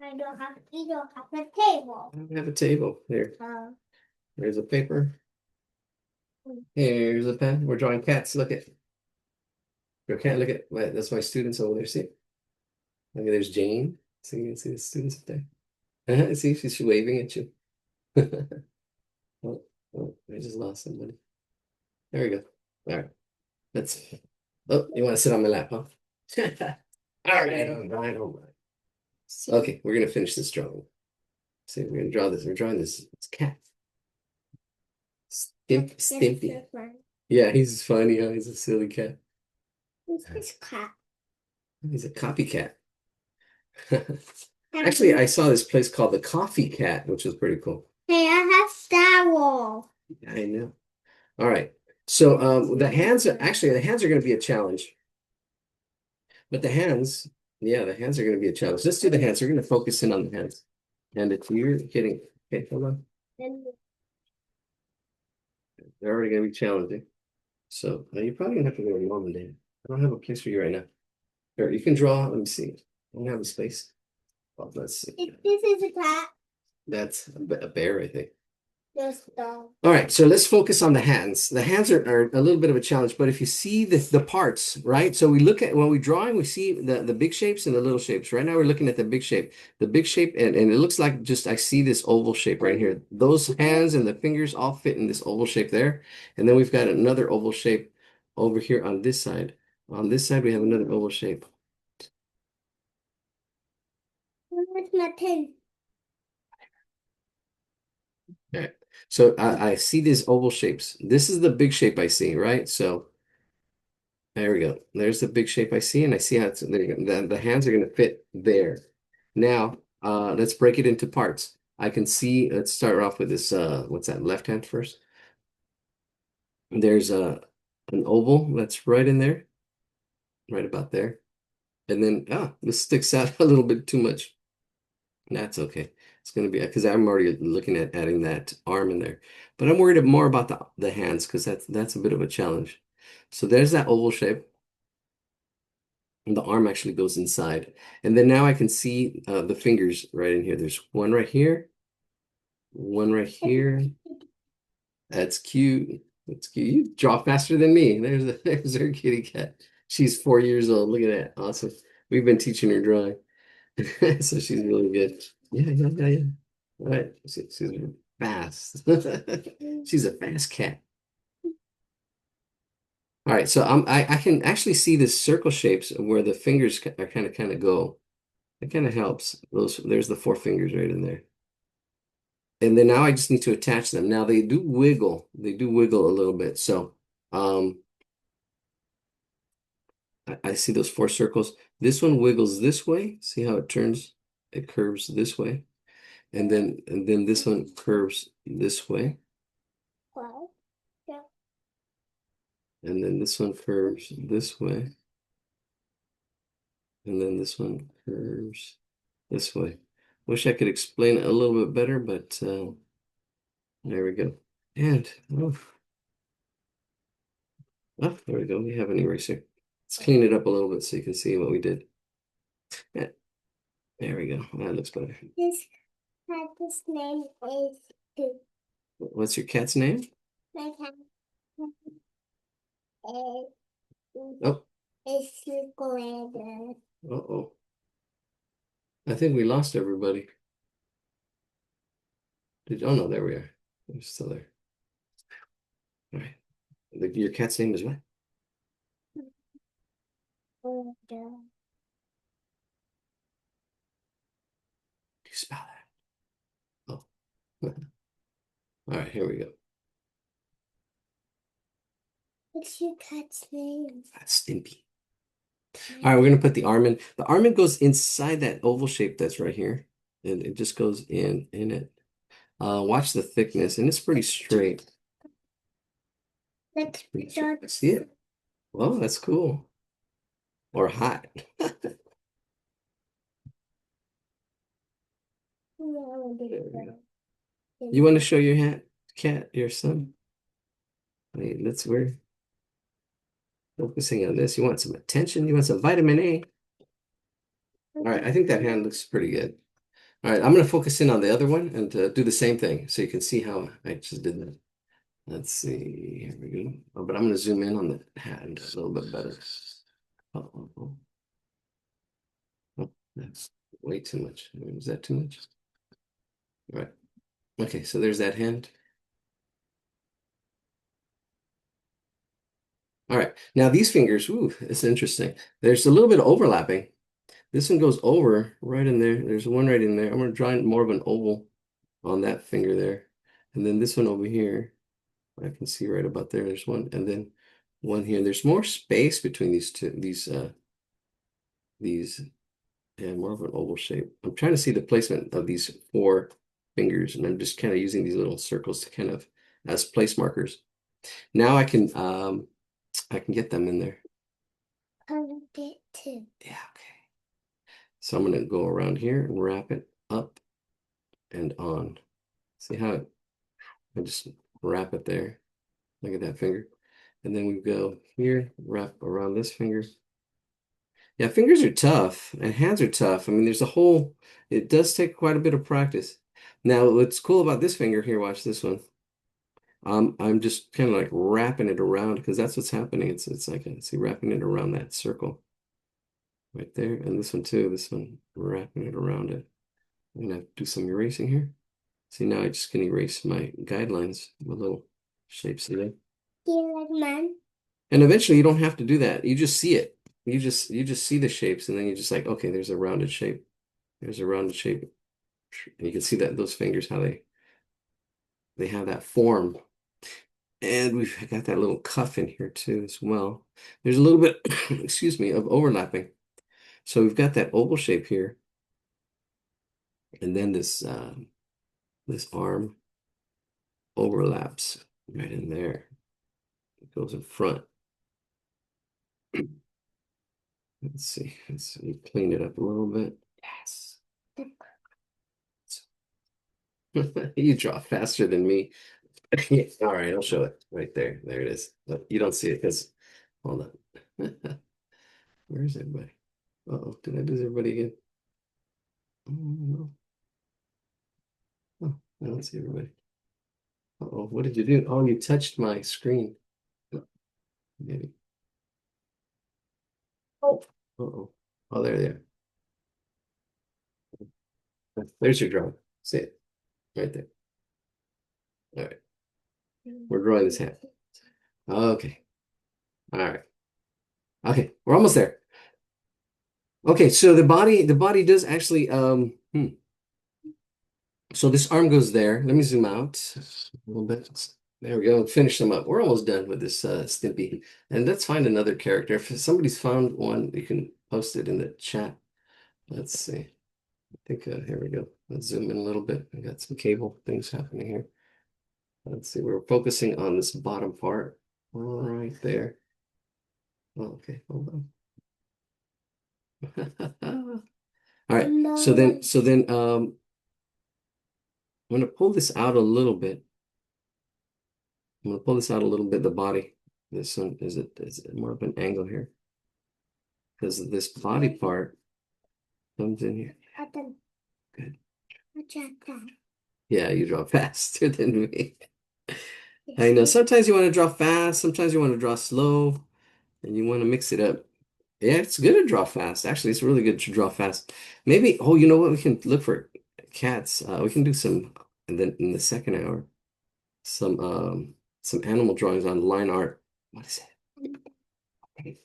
You don't have a table. I don't have a table. Here. There's a paper. Here's a pen. We're drawing cats. Look at. You can't look at. That's my students over there. See? Look, there's Jane. See, you can see the students up there. See, she's waving at you. Oh, oh, I just lost somebody. There we go. All right. Let's. Oh, you want to sit on my lap, huh? All right, all right, all right. Okay, we're gonna finish this drawing. See, we're gonna draw this. We're drawing this. It's cat. Stimpy. Yeah, he's funny, huh? He's a silly cat. Who's this cat? He's a copycat. Actually, I saw this place called the Coffee Cat, which was pretty cool. Hey, I have Star Wars. I know. All right. So the hands are going to be a challenge. But the hands, yeah, the hands are going to be a challenge. Let's do the hands. We're going to focus in on the hands. And if you're hitting, okay, hold on. They're already going to be challenging. So you're probably going to have to go to mom and dad. I don't have a place for you right now. Here, you can draw. Let me see. I don't have a space. Well, let's see. This is a cat. That's a bear, I think. This dog. All right, so let's focus on the hands. The hands are a little bit of a challenge, but if you see the parts, right? So we look at when we're drawing, we see the big shapes and the little shapes. Right now we're looking at the big shape. The big shape, and it looks like just I see this oval shape right here. Those hands and the fingers all fit in this oval shape there. And then we've got another oval shape over here on this side. On this side, we have another oval shape. Where's my pen? Okay. So I see these oval shapes. This is the big shape I see, right? So there we go. There's the big shape I see, and I see how it's there you go. The hands are going to fit there. Now, let's break it into parts. I can see, let's start off with this, what's that, left hand first? There's an oval that's right in there, right about there. And then, this sticks out a little bit too much. That's okay. It's going to be, because I'm already looking at adding that arm in there. But I'm worried more about the hands because that's a bit of a challenge. So there's that oval shape. And the arm actually goes inside. And then now I can see the fingers right in here. There's one right here, one right here. That's cute. That's cute. You draw faster than me. There's our kitty cat. She's 4 years old. Look at that. Awesome. We've been teaching her drawing. So she's really good. Yeah, yeah, yeah, yeah. All right. She's fast. She's a fast cat. All right, so I can actually see the circle shapes where the fingers are kind of go. It kind of helps. There's the four fingers right in there. And then now I just need to attach them. Now they do wiggle. They do wiggle a little bit. So um I see those four circles. This one wiggles this way. See how it turns? It curves this way. And then this one curves this way. Well, yeah. And then this one curves this way. And then this one curves this way. Wish I could explain it a little bit better, but there we go. And there we go. We have an eraser. Let's clean it up a little bit so you can see what we did. Yeah, there we go. That looks better. This cat's name is Scoop. What's your cat's name? My cat Oh, is Square. uh-oh. I think we lost everybody. Oh no, there we are. We're still there. All right. Your cat's name is what? Order. Can you spell that? Oh. All right, here we go. What's your cat's name? That's Stimpy. All right, we're gonna put the arm in. The arm in goes inside that oval shape that's right here. And it just goes in it. Watch the thickness, and it's pretty straight. Let's Pretty start. straight. See it? Well, that's cool. Or hot. There we go. You want to show your cat, your son? Wait, we're focusing on this. You want some attention? You want some vitamin A? All right, I think that hand looks pretty good. All right, I'm going to focus in on the other one and do the same thing so you can see how I just did that. Let's see. Here we go. Oh, but I'm going to zoom in on the hand a little bit better. Oh. Oh, that's way too much. Is that too much? All right. Okay, so there's that hand. All right. Now these fingers, ooh, it's interesting. There's a little bit of overlapping. This one goes over right in there. There's one right in there. I'm gonna draw more of an oval on that finger there. And then this one over here, I can see right about there. There's one, and then one here. There's more space between these two, these, yeah, more of an oval shape. I'm trying to see the placement of these four fingers, and I'm just kind of using these little circles to kind of as place markers. Now I can get them in there. I want it too. Yeah, okay. So I'm gonna go around here and wrap it up and on. See how I just wrap it there. Look at that finger. And then we go here, wrap around this finger. Yeah, fingers are tough and hands are tough. I mean, it does take quite a bit of practice. Now, what's cool about this finger here, watch this one. I'm just kind of like wrapping it around because that's what's happening. It's like, see, wrapping it around that circle right there. And this one too, this one, wrapping it around it. I'm gonna do some erasing here. See, now I just can erase my guidelines, my little shapes there. Do you like mine? And eventually you don't have to do that. You just see it. You just see the shapes and then you're just like, okay, there's a rounded shape. There's a rounded shape. And you can see that those fingers, how they have that form. And we've got that little cuff in here too as well. There's a little bit, excuse me, of overlapping. So we've got that oval shape here. And then this arm overlaps right in there. It goes in front. Let's see. Let's clean it up a little bit. Yes. You draw faster than me. All right, I'll show it right there. There it is. But you don't see it because, hold on. Where's everybody? Uh-oh, did I lose everybody again? Oh, no. Oh, I don't see everybody. Uh-oh, what did you do? Oh, you touched my screen. Oh, maybe. Oh. Uh-oh. Oh, there they are. There's your drawing. See it right there. All right, we're drawing this hand. Okay. All right. Okay, we're almost there. Okay, so the body does actually so this arm goes there. Let me zoom out a little bit. There we go. Finish them up. We're almost done with this Stimpy. And let's find another character. If somebody's found one, you can post it in the chat. Let's see. I think here we go. Let's zoom in a little bit. I got some cable things happening here. Let's see. We're focusing on this bottom part right there. Oh, okay, hold on. All right. So then I'm gonna pull this out a little bit. I'm gonna pull this out a little bit, the body. This one is it more of an angle here? Because this body part comes in here. Adam, Good. watch out that. Yeah, you draw faster than me. I know sometimes you want to draw fast, sometimes you want to draw slow, and you want to mix it up. Yeah, it's good to draw fast. Actually, it's really good to draw fast. Maybe, oh, you know what? We can look for cats. We can do some, and then in the second hour, some animal drawings on line art. What is it? Okay,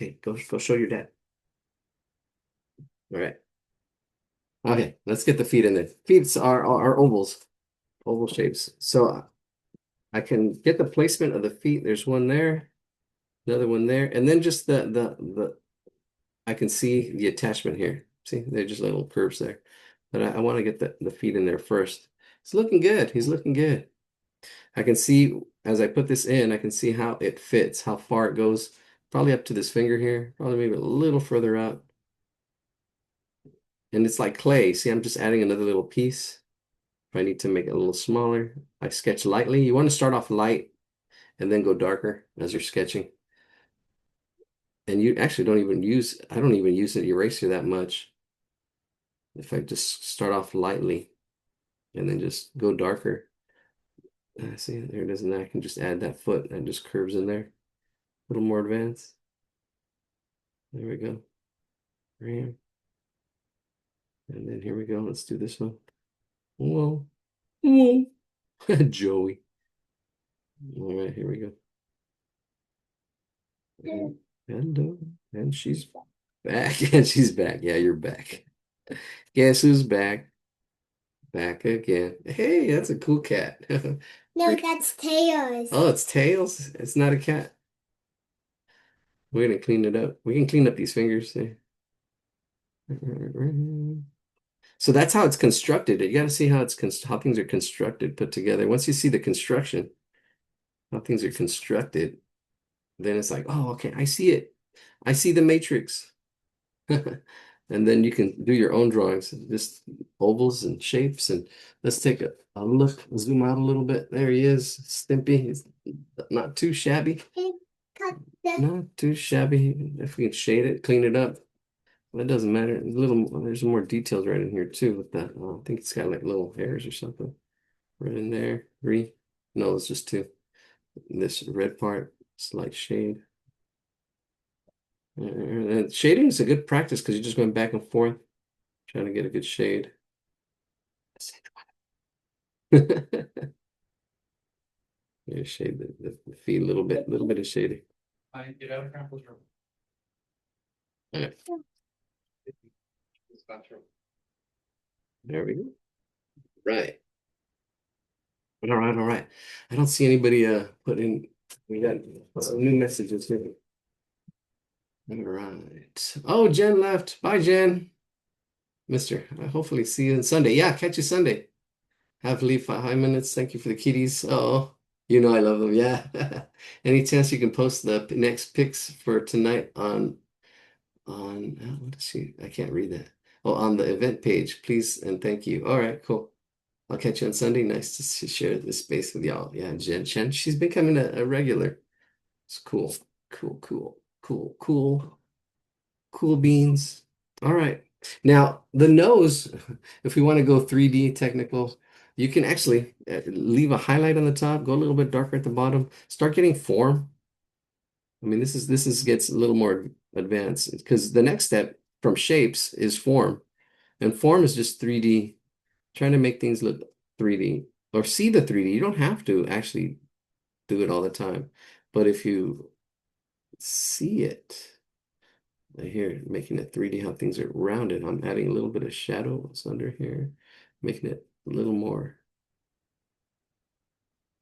okay, go show your dad. All right. Okay, let's get the feet in there. Feet are ovals, oval shapes. So I can get the placement of the feet. There's one there, another one there, and then just the I can see the attachment here. See, they're just little curves there. But I want to get the feet in there first. He's looking good. He's looking good. I can see as I put this in, I can see how it fits, how far it goes. Probably up to this finger here, probably maybe a little further out. And it's like clay. See, I'm just adding another little piece. If I need to make it a little smaller, I sketch lightly. You want to start off light and then go darker as you're sketching. And you actually I don't even use an eraser that much. If I just start off lightly and then just go darker. See, there it is. And I can just add that foot that just curves in there. A little more advanced. There we go. Bam. And then here we go. Let's do this one. Whoa. Whoa. Joey. All right, here we go. And, hello. And she's back. And she's back. Yeah, you're back. Guess who's back? Back again. Hey, that's a cool cat. No, that's Tails. Oh, it's Tails. It's not a cat. We're gonna clean it up. We can clean up these fingers. So that's how it's constructed. You got to see how how things are constructed, put together. Once you see the construction, how things are constructed, then it's like, oh, okay, I see it. I see the matrix. And then you can do your own drawings, just ovals and shapes. And let's take a look, zoom out a little bit. There he is, Stimpy. He's not too shabby. He cut the Not too shabby. If we can shade it, clean it up. That doesn't matter. There's more details right in here too with that. I think it's got like little hairs or something right in there. Three. No, it's just two. This red part, slight shade. And shading is a good practice because you're just going back and forth, trying to get a good shade. Yeah, shade the feet a little bit of shading. I get out of Grandpa's room. Yeah, there we go. Right. All right, all right. I don't see anybody put in. We got some new messages here. All right. Oh, Jen left. Bye, Jen. Mister. I hopefully see you on Sunday. Yeah, catch you Sunday. Have to leave 5 minutes. Thank you for the kitties. Oh, you know I love them. Yeah. Any chance you can post the next pics for tonight on what is she? I can't read that. Oh, on the event page, please and thank you. All right, cool. I'll catch you on Sunday. Nice to share this space with y'all. Yeah, Jen, she's becoming a regular. It's cool, cool, cool, cool, cool. Cool beans. All right. Now, the nose, if we want to go 3D technical, you can actually leave a highlight on the top, go a little bit darker at the bottom, start getting form. I mean, this is gets a little more advanced because the next step from shapes is form. And form is just 3D, trying to make things look 3D or see the 3D. You don't have to actually do it all the time. But if you see it, here, making it 3D, how things are rounded. I'm adding a little bit of shadows under here, making it a little more,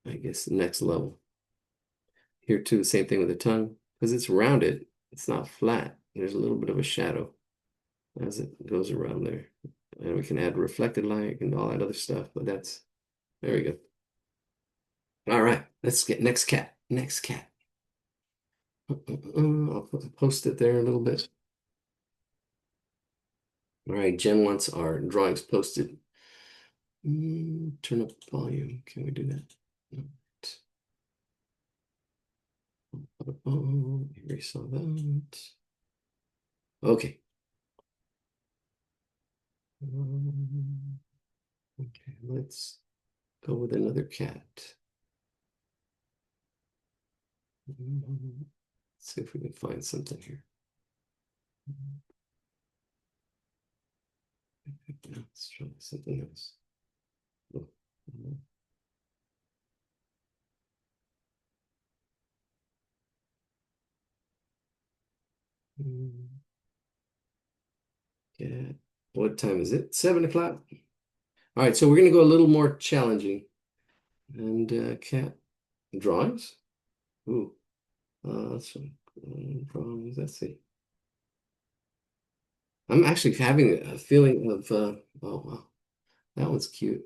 I guess, next level. Here too, the same thing with the tongue, because it's rounded, it's not flat. There's a little bit of a shadow as it goes around there. And we can add reflected light and all that other stuff, but there we go. All right, let's get next cat, next cat. I'll post it there a little bit. All right, Jen wants our drawings posted. Turn up the volume. Can we do that? Oh, we saw that. Okay. Okay, let's go with another cat. Let's see if we can find something here. Let's try something else. Oh, cat. What time is it? 7 o'clock. All right, so we're going to go a little more challenging. And cat drawings. Ooh, that's drawings. Let's see. I'm actually having a feeling of, oh, wow, that one's cute.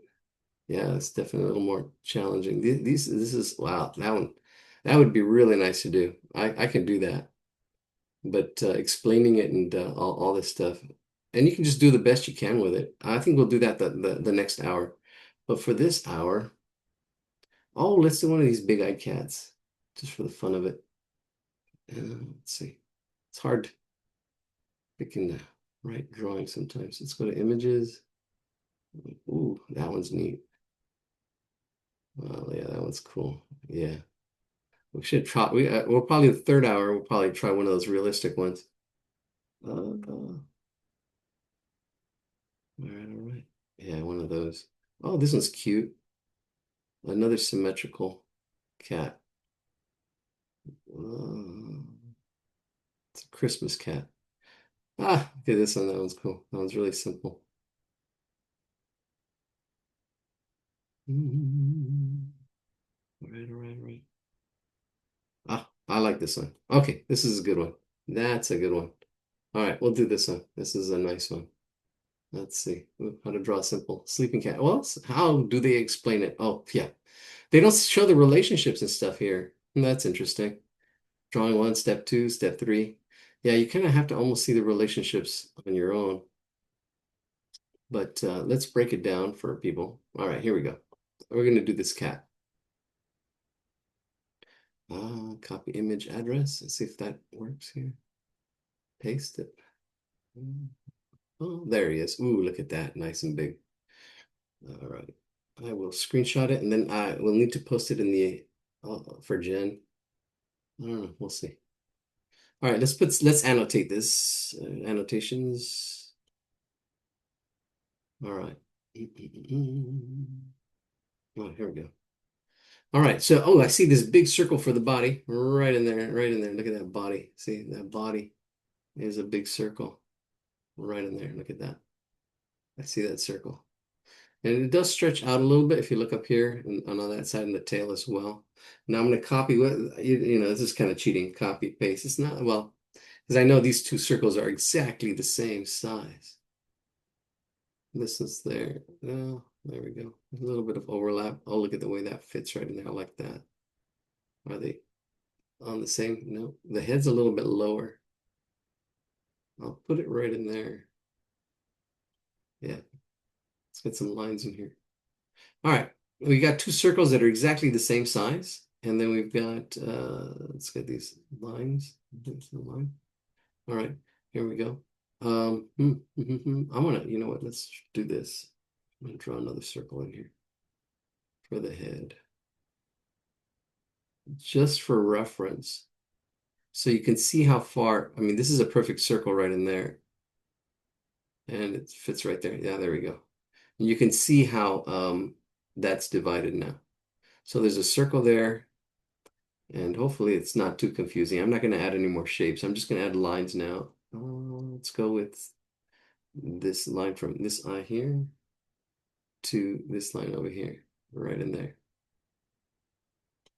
Yeah, it's definitely a little more challenging. This is, wow, that would be really nice to do. I can do that. But explaining it and all this stuff, and you can just do the best you can with it. I think we'll do that the next hour. But for this hour, oh, let's do one of these big-eyed cats, just for the fun of it. Let's see. It's hard picking the right drawing sometimes. Let's go to images. Ooh, that one's neat. Oh, yeah, that one's cool. Yeah. We should try, we'll probably the third hour, we'll probably try one of those realistic ones. All right, all right. Yeah, one of those. Oh, this one's cute. Another symmetrical cat. Uh, Christmas cat. Ah, okay, this one, that one's cool. That one's really simple. Mm. All right, all right, all right. Ah, I like this one. Okay, this is a good one. That's a good one. All right, we'll do this one. This is a nice one. Let's see. Ooh, how to draw a simple sleeping cat. Well, how do they explain it? Oh, yeah. They don't show the relationships and stuff here. That's interesting. Drawing one, step two, step three. Yeah, you kind of have to almost see the relationships on your own. But let's break it down for people. All right, here we go. We're going to do this cat. Copy image address. Let's see if that works here. Paste it. Mm. Oh, there he is. Ooh, look at that. Nice and big. All right. I will screenshot it and then I will need to post it in the for Jen. I don't know. We'll see. All right, let's annotate this. Annotations. All right. Oh, here we go. All right. So, oh, I see this big circle for the body right in there, right in there. Look at that body. See that body is a big circle right in there. Look at that. I see that circle. And it does stretch out a little bit if you look up here and on that side and the tail as well. Now I'm going to copy what this is kind of cheating. Copy paste. It's not well because I know these two circles are exactly the same size. This is there. Oh, there we go. A little bit of overlap. Oh, look at the way that fits right in there. I like that. Are they on the same? No, the head's a little bit lower. I'll put it right in there. Yeah, let's get some lines in here. All right, we got two circles that are exactly the same size. And then we've got, let's get these lines. There's the line. All right, here we go. I want to, you know what, let's do this. I'm going to draw another circle in here for the head. Just for reference. So you can see how far, I mean, this is a perfect circle right in there. And it fits right there. Yeah, there we go. And you can see how that's divided now. So there's a circle there, and hopefully it's not too confusing. I'm not going to add any more shapes. I'm just going to add lines now. Let's go with this line from this eye here to this line over here, right in there.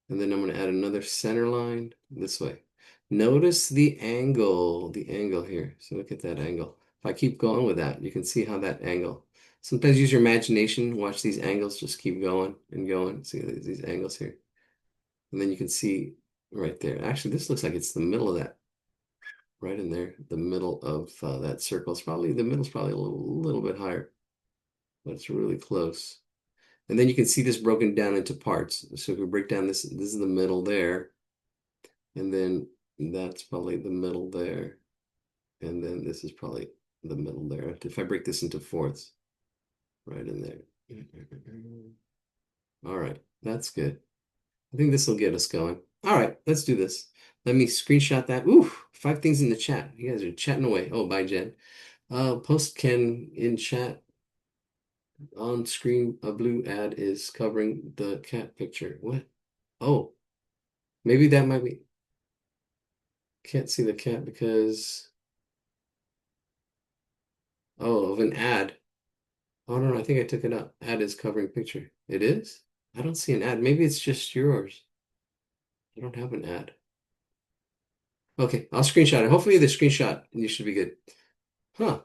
And then I'm going to add another center line this way. Notice the angle here. So look at that angle. If I keep going with that, you can see how that angle. Sometimes use your imagination, watch these angles, just keep going and going. See these angles here. And then you can see right there. Actually, this looks like it's the middle of that, right in there, the middle of that circle. It's probably, the middle's probably a little bit higher, but it's really close. And then you can see this broken down into parts. So if we break down this is the middle there. And then that's probably the middle there. And then this is probably the middle there. If I break this into fourths, right in there. All right, that's good. I think this will get us going. All right, let's do this. Let me screenshot that. Ooh, 5 things in the chat. You guys are chatting away. Oh, bye, Jen. Post Ken in chat. On screen, a blue ad is covering the cat picture. What? Oh, maybe that might be. Can't see the cat because, oh, of an ad. Oh, no, no, I think I took it out. Ad is covering picture. It is? I don't see an ad. Maybe it's just yours. I don't have an ad. Okay, I'll screenshot it. Hopefully the screenshot, you should be good. Huh.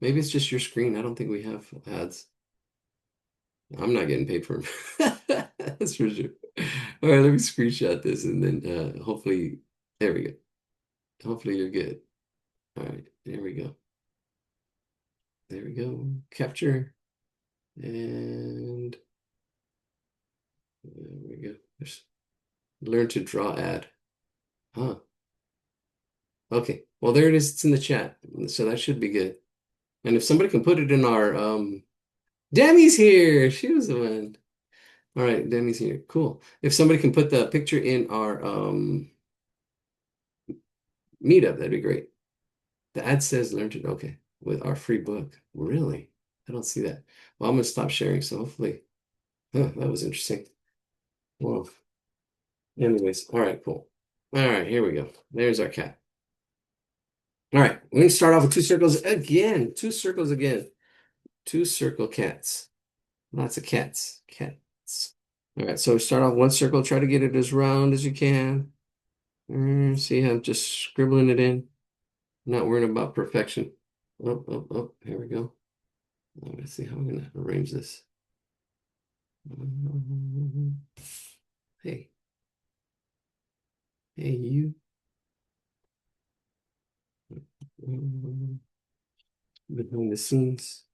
Maybe it's just your screen. I don't think we have ads. I'm not getting paid for them. That's for sure. All right, let me screenshot this and then hopefully, there we go. Hopefully you're good. All right, there we go. There we go. Capture. And there we go. There's learn to draw ad. Huh. Okay. Well, there it is. It's in the chat. So that should be good. And if somebody can put it in our Demi's here. She was the one. All right, Demi's here. Cool. If somebody can put the picture in our meetup, that'd be great. The ad says learn to okay with our free book. Really? I don't see that. Well, I'm gonna stop sharing, so hopefully. Huh, that was interesting. Well, anyways, all right, cool. All right, here we go. There's our cat. All right, we're gonna start off with two circles again. Two circles again. Two circle cats. Lots of cats. Cats. All right, so start off one circle. Try to get it as round as you can. See how I'm just scribbling it in. Not worrying about perfection. Oh, oh, oh, here we go. Let's see how I'm gonna arrange this. Hey, hey, you. Behind the scenes.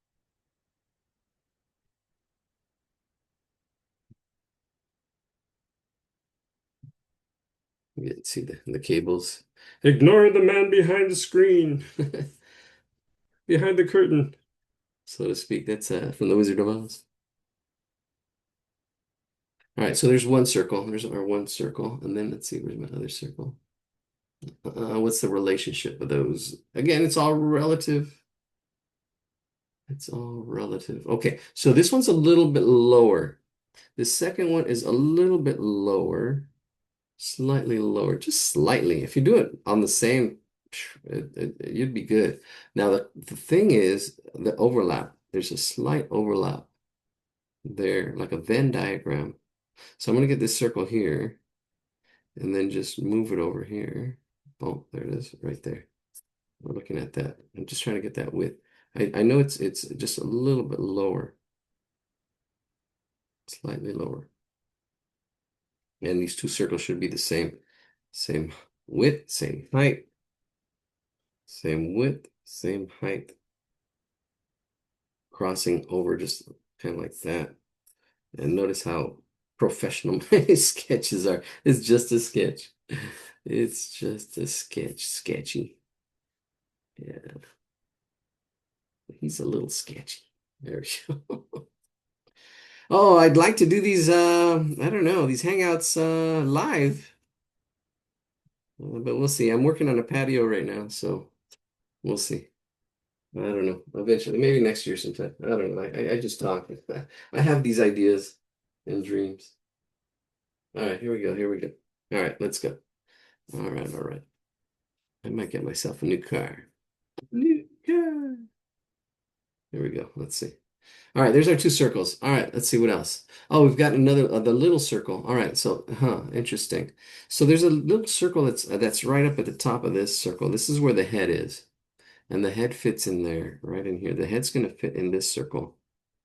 You can see the cables. Ignore the man behind the screen, behind the curtain, so to speak. That's from the Wizard of Oz. All right, so there's one circle. There's our one circle, and then let's see, where's my other circle? What's the relationship of those? Again, it's all relative. It's all relative. Okay, so this one's a little bit lower. The second one is a little bit lower, slightly lower, just slightly. If you do it on the same, you'd be good. Now, the thing is the overlap. There's a slight overlap there, like a Venn diagram. So I'm going to get this circle here and then just move it over here. Oh, there it is, right there. We're looking at that. I'm just trying to get that width. I know it's just a little bit lower, slightly lower. And these two circles should be the same. Same width, same height, same width, same height. Crossing over just kind of like that. And notice how professional my sketches are. It's just a sketch. It's just a sketch. Sketchy. Yeah, he's a little sketchy. There we go. Oh, I'd like to do these I don't know, these hangouts live. But we'll see. I'm working on a patio right now, so we'll see. I don't know. Eventually, maybe next year sometime. I don't know. I just talk. I have these ideas and dreams. All right, here we go. Here we go. All right, let's go. All right, all right. I might get myself a new car. New car. Here we go. Let's see. All right, there's our two circles. All right, let's see what else. Oh, we've got another the little circle. All right, so interesting. So there's a little circle that's right up at the top of this circle. This is where the head is, and the head fits in there, right in here. The head's gonna fit in this circle,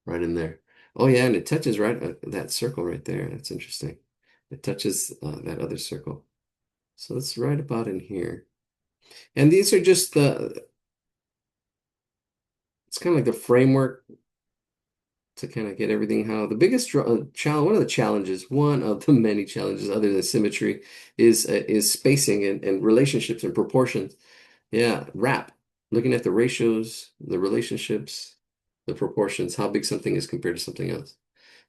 right in there. Oh yeah, and it touches right that circle right there. That's interesting. It touches that other circle. So it's right about in here. And these are just the, it's kind of like the framework to kind of get everything how the biggest challenge, one of the many challenges other than symmetry is spacing and relationships and proportions. Yeah, wrap, looking at the ratios, the relationships, the proportions, how big something is compared to something else.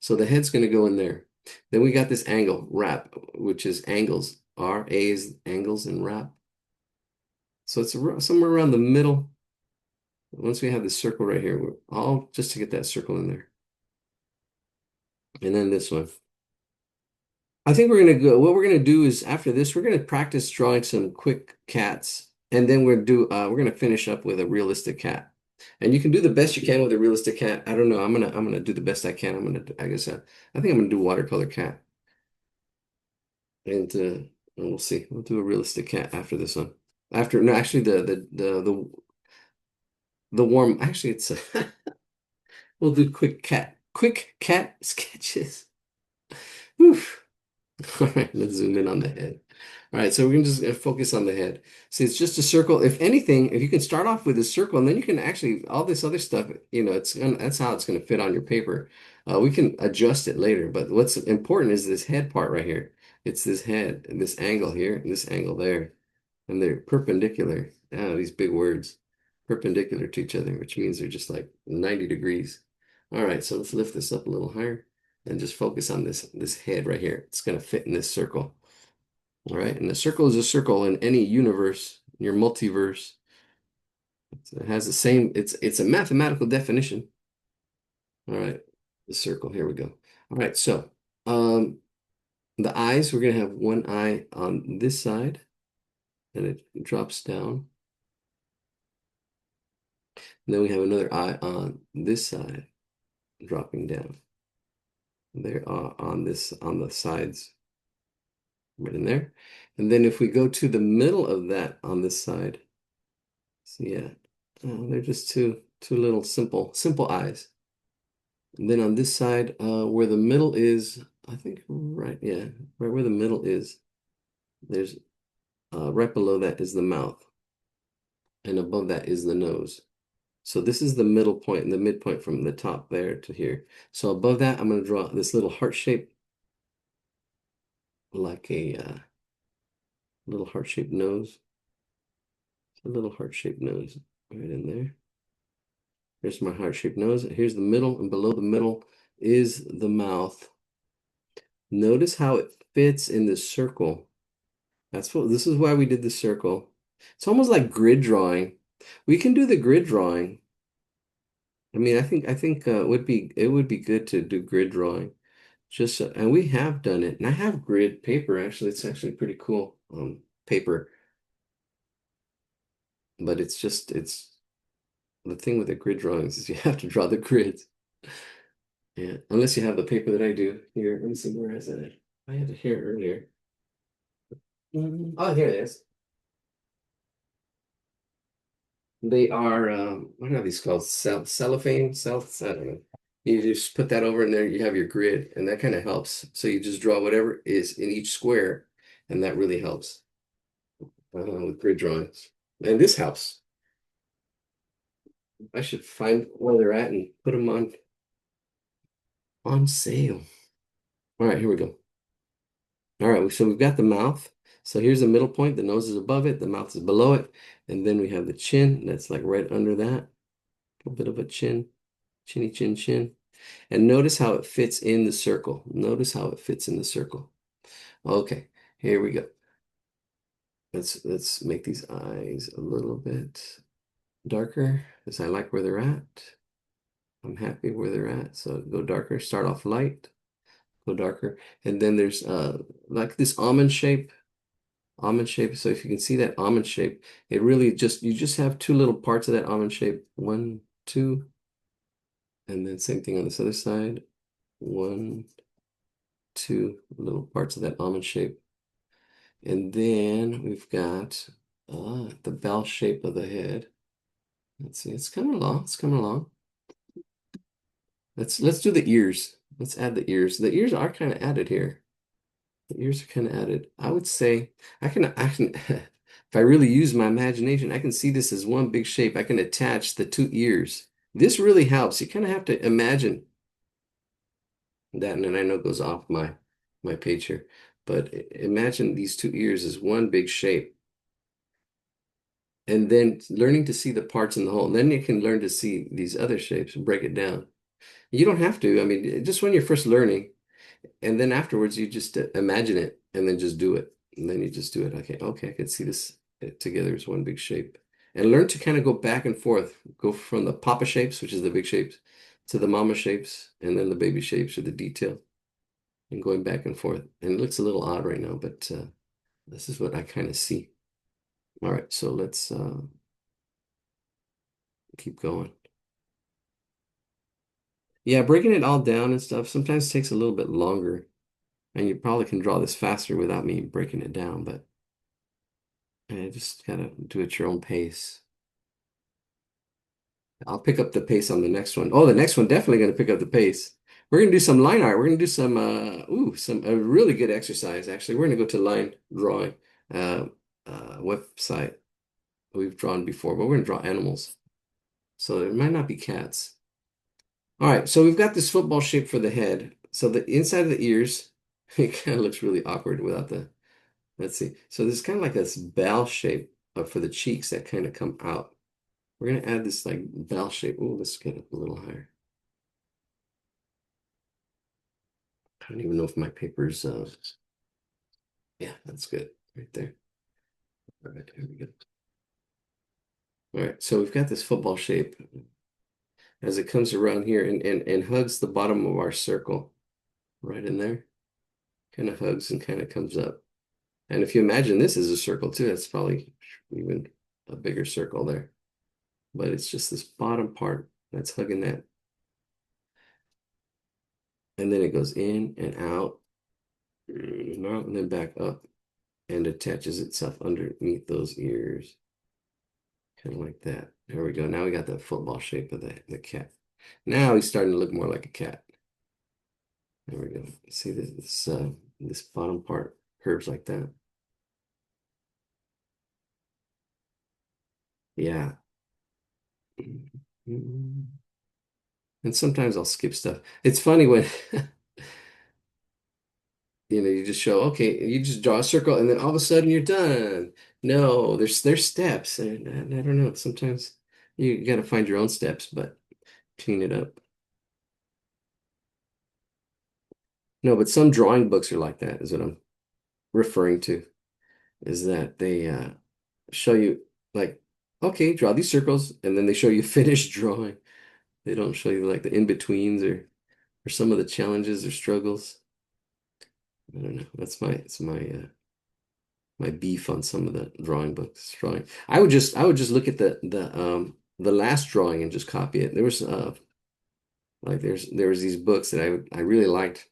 So the head's going to go in there. Then we got this angle, wrap, which is angles. R, A is angles and wrap. So it's somewhere around the middle. Once we have this circle right here, we're all just to get that circle in there. And then this one. I think we're gonna go. What we're gonna do is after this, we're gonna practice drawing some quick cats, and then we're gonna finish up with a realistic cat. And you can do the best you can with a realistic cat. I don't know. I'm gonna do the best I can. I guess I think I'm gonna do watercolor cat, and we'll see. We'll do a realistic cat after this one. After no, actually the warm. Actually, it's we'll do quick cat sketches. Oof. All right, let's zoom in on the head. All right, so we're gonna just focus on the head. See, it's just a circle. If anything, if you can start off with a circle, and then you can actually all this other stuff, that's how it's gonna fit on your paper. We can adjust it later, but what's important is this head part right here. It's this head, and this angle here, and this angle there, and they're perpendicular. Ah, these big words, perpendicular to each other, which means they're just like 90 degrees. All right, so let's lift this up a little higher and just focus on this head right here. It's gonna fit in this circle. All right, and a circle is a circle in any universe, your multiverse. It has the same, it's a mathematical definition. All right, the circle, here we go. All right, so the eyes, we're gonna have one eye on this side, and it drops down. And then we have another eye on this side, dropping down. There on this on the sides, right in there. And then if we go to the middle of that on this side, so yeah, they're just two little simple eyes. And then on this side, where the middle is, I think right, yeah, right where the middle is, there's right below that is the mouth, and above that is the nose. So this is the middle point, the midpoint from the top there to here. So above that, I'm going to draw this little heart shape, like a little heart-shaped nose. A little heart-shaped nose right in there. Here's my heart-shaped nose. Here's the middle, and below the middle is the mouth. Notice how it fits in the circle. This is why we did the circle. It's almost like grid drawing. We can do the grid drawing. I mean, I think it would be good to do grid drawing. And we have done it. And I have grid paper actually. It's actually pretty cool paper, but it's the thing with the grid drawings is you have to draw the grids. Yeah, unless you have the paper that I do. Here, let me see, where is it? I had it here earlier. Oh, here it is. They are, what are these called? Cellophane? I don't know. You just put that over in there, you have your grid, and that kind of helps. So you just draw whatever is in each square, and that really helps with grid drawings. And this helps. I should find where they're at and put them on sale. All right, here we go. All right, so we've got the mouth. So here's the middle point. The nose is above it, the mouth is below it. And then we have the chin that's like right under that. A bit of a chin, chinny chin chin. And notice how it fits in the circle. Notice how it fits in the circle. Okay, here we go. Let's make these eyes a little bit darker because I like where they're at. I'm happy where they're at. So go darker, start off light, go darker. And then there's like this almond shape. So if you can see that almond shape, it really just you just have two little parts of that almond shape. One, two, and then same thing on this other side. One, two little parts of that almond shape. And then we've got the bell shape of the head. Let's see, it's coming along. It's coming along. Let's do the ears. Let's add the ears. The ears are kind of added here. The ears are kind of added. I would say I can if I really use my imagination, I can see this as one big shape. I can attach the two ears. This really helps. You kind of have to imagine that, and then I know it goes off my page here, but imagine these two ears as one big shape, and then learning to see the parts in the whole. And then you can learn to see these other shapes and break it down. You don't have to. I mean, just when you're first learning. And then afterwards, you just imagine it and then just do it. And then you just do it. Okay, I can see this together as one big shape. And learn to kind of go back and forth. Go from the papa shapes, which is the big shapes, to the mama shapes, and then the baby shapes or the detail, and going back and forth. And it looks a little odd right now, but this is what I kind of see. All right, so let's keep going. Yeah, breaking it all down and stuff sometimes takes a little bit longer. And you probably can draw this faster without me breaking it down, but just gotta do it your own pace. I'll pick up the pace on the next one. Oh, the next one definitely gonna pick up the pace. We're gonna do some line art. We're gonna do some a really good exercise actually. We're gonna go to line drawing uh website we've drawn before, but we're gonna draw animals. So it might not be cats. All right, so we've got this football shape for the head. So the inside of the ears, it kind of looks really awkward without the let's see. So there's kind of like this bell shape for the cheeks that kind of come out. We're gonna add this like bell shape. Oh, let's get it a little higher. I don't even know if my paper's yeah, that's good right there. All right, here we go. All right, so we've got this football shape as it comes around here and hugs the bottom of our circle right in there. Kind of hugs and kind of comes up. And if you imagine this is a circle too, that's probably even a bigger circle there. but it's just this bottom part that's hugging that. And then it goes in and out, and then back up and attaches itself underneath those ears, kind of like that. There we go. Now we got the football shape of the cat. Now he's starting to look more like a cat. There we go. See this bottom part curves like that. Yeah. And sometimes I'll skip stuff. It's funny when you just show, okay, you just draw a circle and then all of a sudden you're done. No, there's steps. And I don't know. Sometimes you got to find your own steps, but clean it up. No, but some drawing books are like that, is what I'm referring to, is that they show you like, okay, draw these circles, and then they show you finished drawing. They don't show you like the in-betweens or some of the challenges or struggles. I don't know. It's my beef on some of the drawing books. Drawing. I would just look at the last drawing and just copy it. There was like there was these books that I really liked.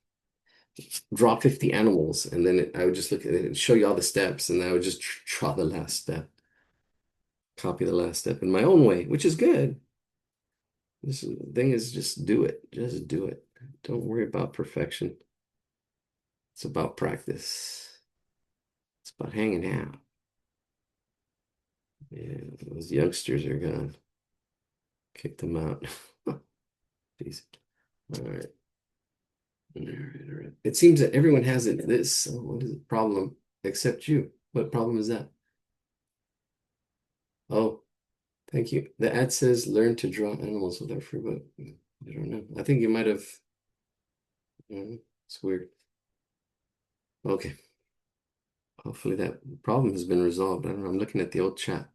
Draw 50 animals, and then I would just look at it and show you all the steps, and I would just draw the last step, copy the last step in my own way, which is good. This thing is just do it. Just do it. Don't worry about perfection. It's about practice. It's about hanging out. Yeah, those youngsters are gone. Kick them out. Jeez. All right. All right. All right. It seems that everyone has it. This. What is the problem? Except you. What problem is that? Oh, thank you. The ad says learn to draw animals with our free book. I don't know. I think you might have. It's weird. Okay. Hopefully that problem has been resolved. I don't know. I'm looking at the old chat.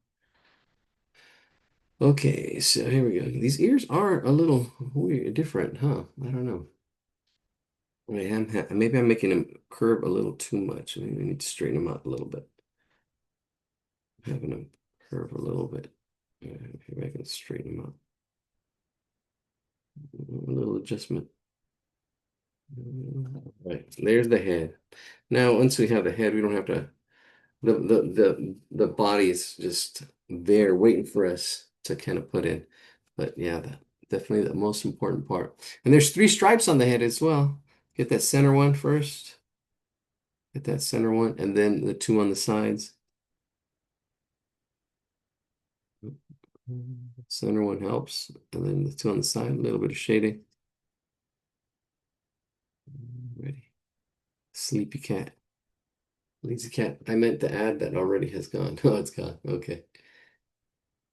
Okay, so here we go. These ears are a little weird, different, huh? I don't know. Maybe I'm making them curve a little too much. Maybe I need to straighten them out a little bit. Having them curve a little bit. Maybe I can straighten them out. A little adjustment. Right, there's the head. Now, once we have the head, we don't have to. The body is just there waiting for us to kind of put in. But yeah, definitely the most important part. And there's three stripes on the head as well. Get that center one first. Get that center one, and then the two on the sides. Center one helps, and then the two on the side, a little bit of shading. Ready. Sleepy cat. Lazy cat. I meant to add that already has gone. Oh, it's gone. Okay.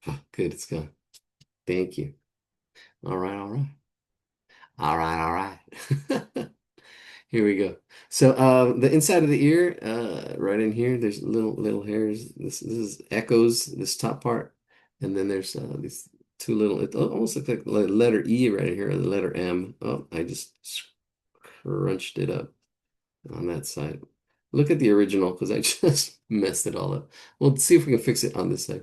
Oh, good, it's gone. Thank you. All right, all right. All right, all right. Here we go. So the inside of the ear, right in here, there's little hairs. This is echoes, this top part. And then there's these two little, it almost looks like the letter E right here, or the letter M. Oh, I just crunched it up on that side. Look at the original because I just messed it all up. We'll see if we can fix it on this side.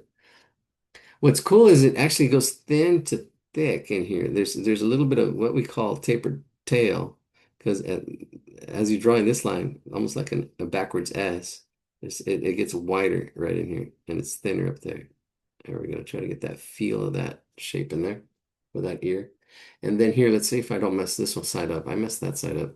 What's cool is it actually goes thin to thick in here. There's a little bit of what we call tapered tail because as you draw in this line, almost like a backwards S, it gets wider right in here and it's thinner up there. There we go. Try to get that feel of that shape in there for that ear. And then here, let's see if I don't mess this one side up. I messed that side up.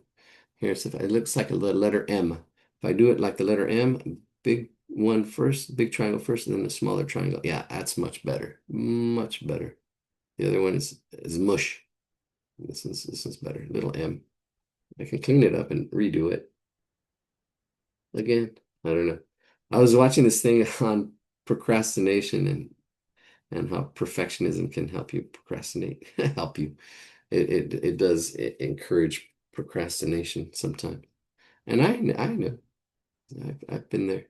Here, so if it looks like a letter M. If I do it like the letter M, big one first, big triangle first, and then the smaller triangle. Yeah, that's much better. Much better. The other one is mush. This one's better. Little M. I can clean it up and redo it again. I don't know. I was watching this thing on procrastination and how perfectionism can help you procrastinate. Help you. It does encourage procrastination sometimes. And I know. I've been there,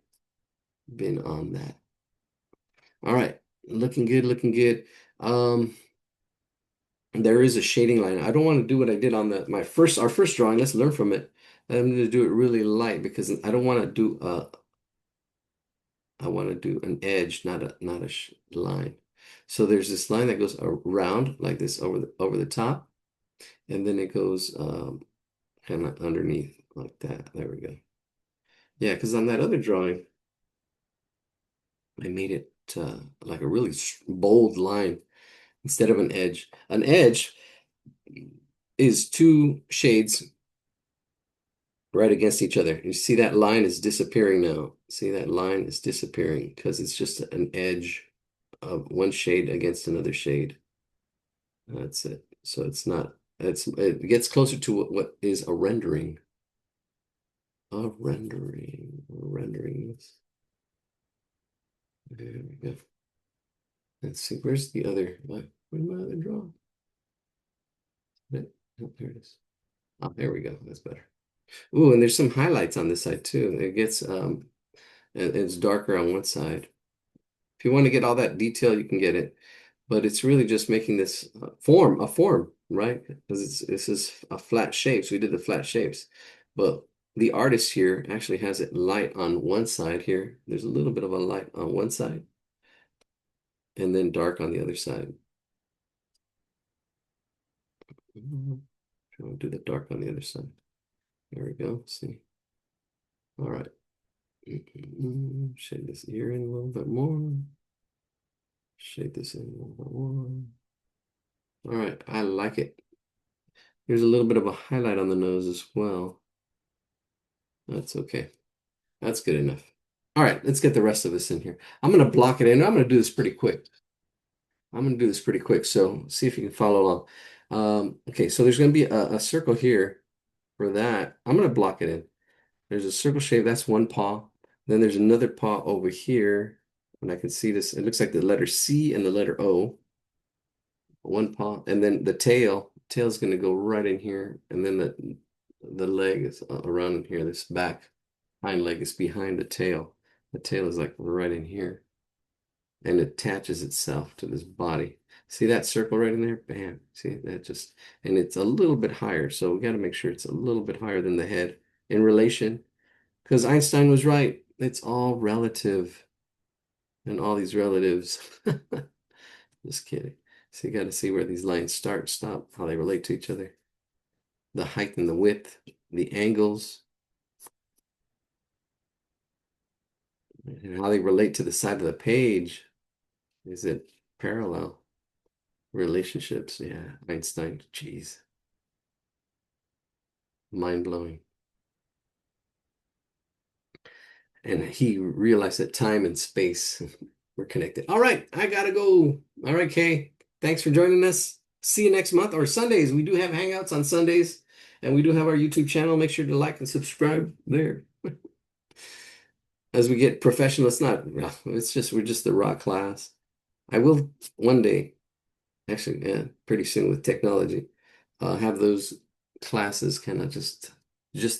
been on that. All right, looking good, looking good. Um, there is a shading line. I don't want to do what I did on our first drawing. Let's learn from it. I'm going to do it really light because I don't want to do I want to do an edge, not a line. So there's this line that goes around like this over the top, and then it goes kind of underneath like that. There we go. Yeah, because on that other drawing, I made it like a really bold line instead of an edge. An edge is two shades right against each other. You see that line is disappearing now. See that line is disappearing because it's just an edge of one shade against another shade. That's it. So it's not, it gets closer to what is a rendering. A rendering. A rendering. There we go. Let's see. Where's the other? Where's my other draw? Oh, there it is. Oh, there we go. That's better. Ooh, and there's some highlights on this side too. It gets it's darker on one side. If you want to get all that detail, you can get it. But it's really just making this a form, right? Because this is a flat shape. So we did the flat shapes. But the artist here actually has it light on one side here. There's a little bit of a light on one side and then dark on the other side. Trying to do the dark on the other side. There we go. See. All right. Shade this ear in a little bit more. Shade this in a little bit more. All right. I like it. Here's a little bit of a highlight on the nose as well. That's okay. That's good enough. All right, let's get the rest of this in here. I'm going to block it in. I'm going to do this pretty quick. So see if you can follow along. Okay, so there's going to be a circle here for that. I'm going to block it in. There's a circle shape. That's one paw. Then there's another paw over here. And I can see this. It looks like the letter C and the letter O. One paw. And then the tail's going to go right in here. And then the leg is around in here. This back hind leg is behind the tail. The tail is like right in here and it attaches itself to this body. See that circle right in there? Bam. See that just, and it's a little bit higher. So we got to make sure it's a little bit higher than the head in relation because Einstein was right. It's all relative and all these relatives. Just kidding. So you got to see where these lines start, stop, how they relate to each other, the height and the width, the angles, and how they relate to the side of the page. Is it parallel? Relationships, yeah. Einstein, jeez. Mind blowing. And he realized that time and space were connected. All right, I gotta go. All right, Kay. Thanks for joining us. See you next month or Sundays. We do have hangouts on Sundays, and we do have our YouTube channel. Make sure to like and subscribe there. As we get professional, it's not, it's just, we're just the raw class. I will one day, actually, yeah, pretty soon with technology, have those classes kind of just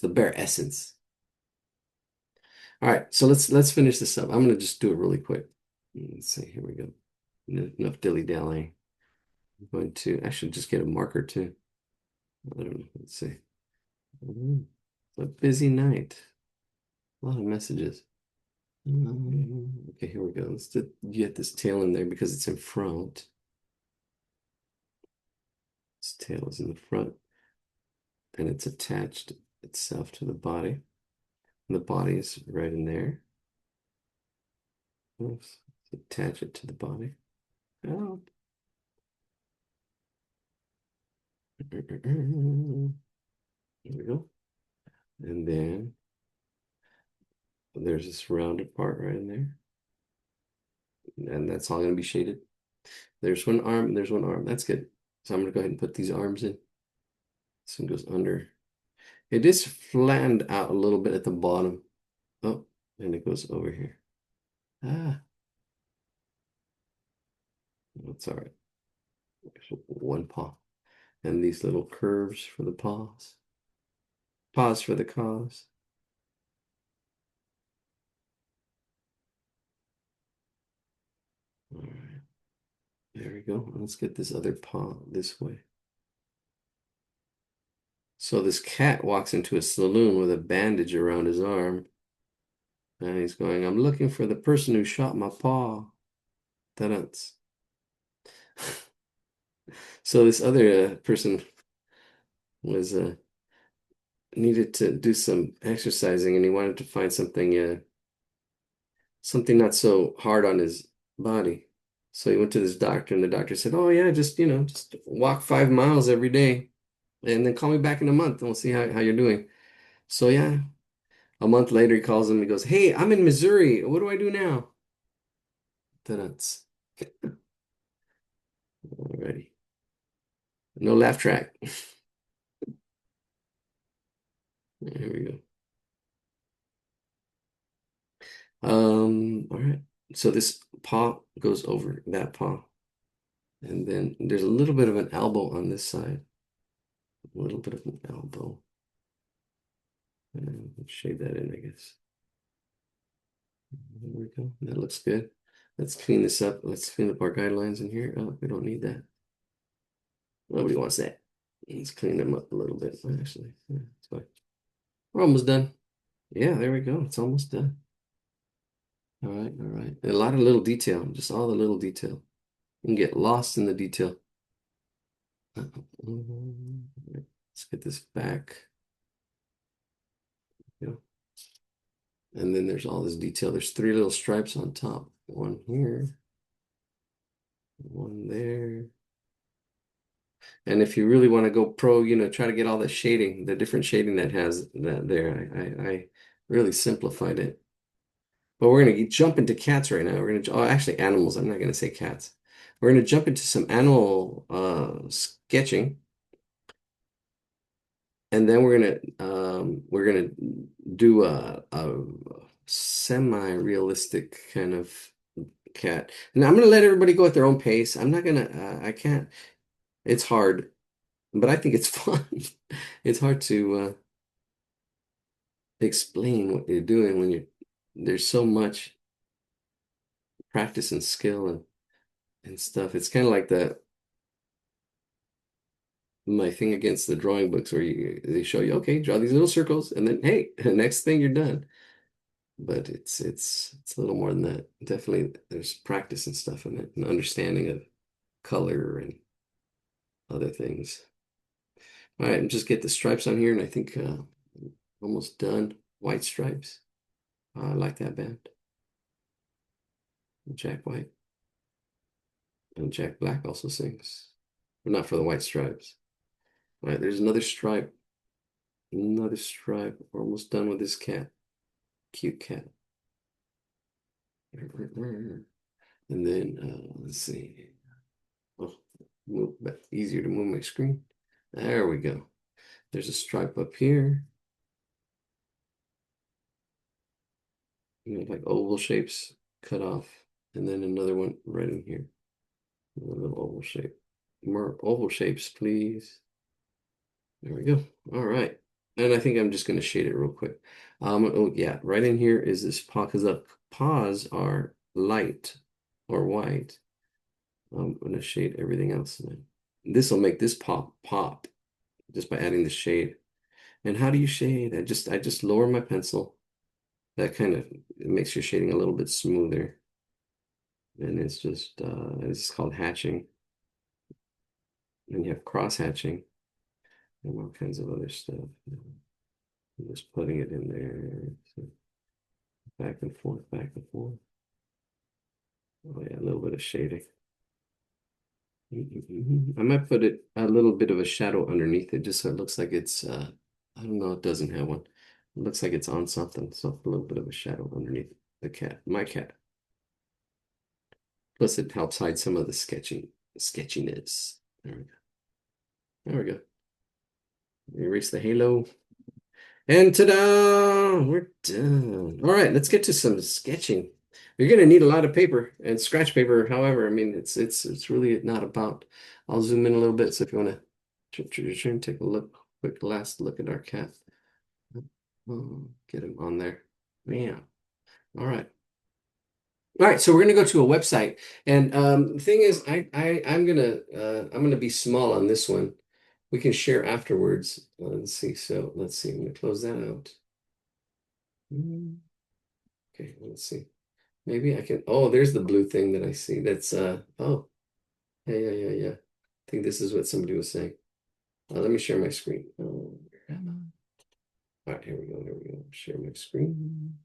the bare essence. All right, so let's finish this up. I'm gonna just do it really quick. Let's see, here we go. Enough dilly-dallying. I'm going to actually just get a marker too. I don't know. Let's see. It's a busy night. A lot of messages. Okay, here we go. Let's get this tail in there because it's in front. This tail is in the front and it's attached itself to the body. And the body is right in there. Oops. Attach it to the body. Oh. Here we go. And then there's this rounded part right in there. And that's all going to be shaded. There's one arm and there's one arm. That's good. So I'm going to go ahead and put these arms in. This one goes under. It is flattened out a little bit at the bottom. Oh, and it goes over here. Ah, that's all right. There's one paw. And these little curves for the paws. Pause for the cause. All right. There we go. Let's get this other paw this way. So this cat walks into a saloon with a bandage around his arm. And he's going, I'm looking for the person who shot my paw. Ta-dance. So this other person was needed to do some exercising, and he wanted to find something not so hard on his body. So he went to this doctor, and the doctor said, "Oh yeah, just just walk 5 miles every day, and then call me back in a month, and we'll see how you're doing." So yeah, a month later, he calls him. He goes, "Hey, I'm in Missouri. What do I do now?" That's alrighty. No laugh track. There we go. All right. So this paw goes over that paw, and then there's a little bit of an elbow on this side. A little bit of an elbow. Let's shade that in, I guess. There we go. That looks good. Let's clean this up. Let's clean up our guidelines in here. Oh, we don't need that. Nobody wants that. Let's clean them up a little bit, actually. Yeah, that's fine. We're almost done. Yeah, there we go. It's almost done. All right, all right. A lot of little detail, just all the little detail. You can get lost in the detail. Let's get this back. Yeah. And then there's all this detail. There's three little stripes on top. One here, one there. And if you really want to go pro, try to get all the shading, the different shading that has that there. I really simplified it. But we're gonna jump into cats right now. Actually animals. I'm not gonna say cats. We're gonna jump into some animal sketching, and then we're gonna do a semi-realistic kind of cat. And I'm gonna let everybody go at their own pace. I'm not gonna. I can't. It's hard, but I think it's fun. It's hard to explain what you're doing when there's so much practice and skill and stuff. It's kind of like my thing against the drawing books where they show you, okay, draw these little circles, and then hey, the next thing you're done. But it's a little more than that. Definitely, there's practice and stuff in it, and understanding of color and other things. All right, and just get the stripes on here, and I think almost done. White stripes. I like that band. Jack White and Jack Black also sings, but not for the white stripes. All right, there's another stripe. Another stripe. We're almost done with this cat. Cute cat. And then let's see. Oh, move back. Easier to move my screen. There we go. There's a stripe up here. Like oval shapes cut off. And then another one right in here. A little oval shape. More oval shapes, please. There we go. All right. And I think I'm just going to shade it real quick. Oh yeah, right in here is this paw because the paws are light or white. I'm going to shade everything else. This will make this paw pop just by adding the shade. And how do you shade? I just lower my pencil. That kind of it makes your shading a little bit smoother. And it's called hatching. And you have cross hatching and all kinds of other stuff. I'm just putting it in there. So back and forth, back and forth. Oh yeah, a little bit of shading. I might put it a little bit of a shadow underneath it just so it looks like it's I don't know, it doesn't have one. It looks like it's on something, so a little bit of a shadow underneath the cat, my cat. Plus it helps hide some of the sketchiness. There we go. There we go. Erase the halo. And ta-da! We're done. All right, let's get to some sketching. You're gonna need a lot of paper and scratch paper. However, I mean it's really not about. I'll zoom in a little bit. So if you want to take a look, quick last look at our cat. Get him on there. Yeah. All right. All right. So we're gonna go to a website, and the thing is, I'm gonna be small on this one. We can share afterwards. Let's see. So let's see. I'm gonna close that out. Mm, Okay, let's see. Maybe I can. Oh, there's the blue thing that I see. That's oh. Yeah. I think this is what somebody was saying. Let me share my screen. All right, here we go. Here we go. Share my screen.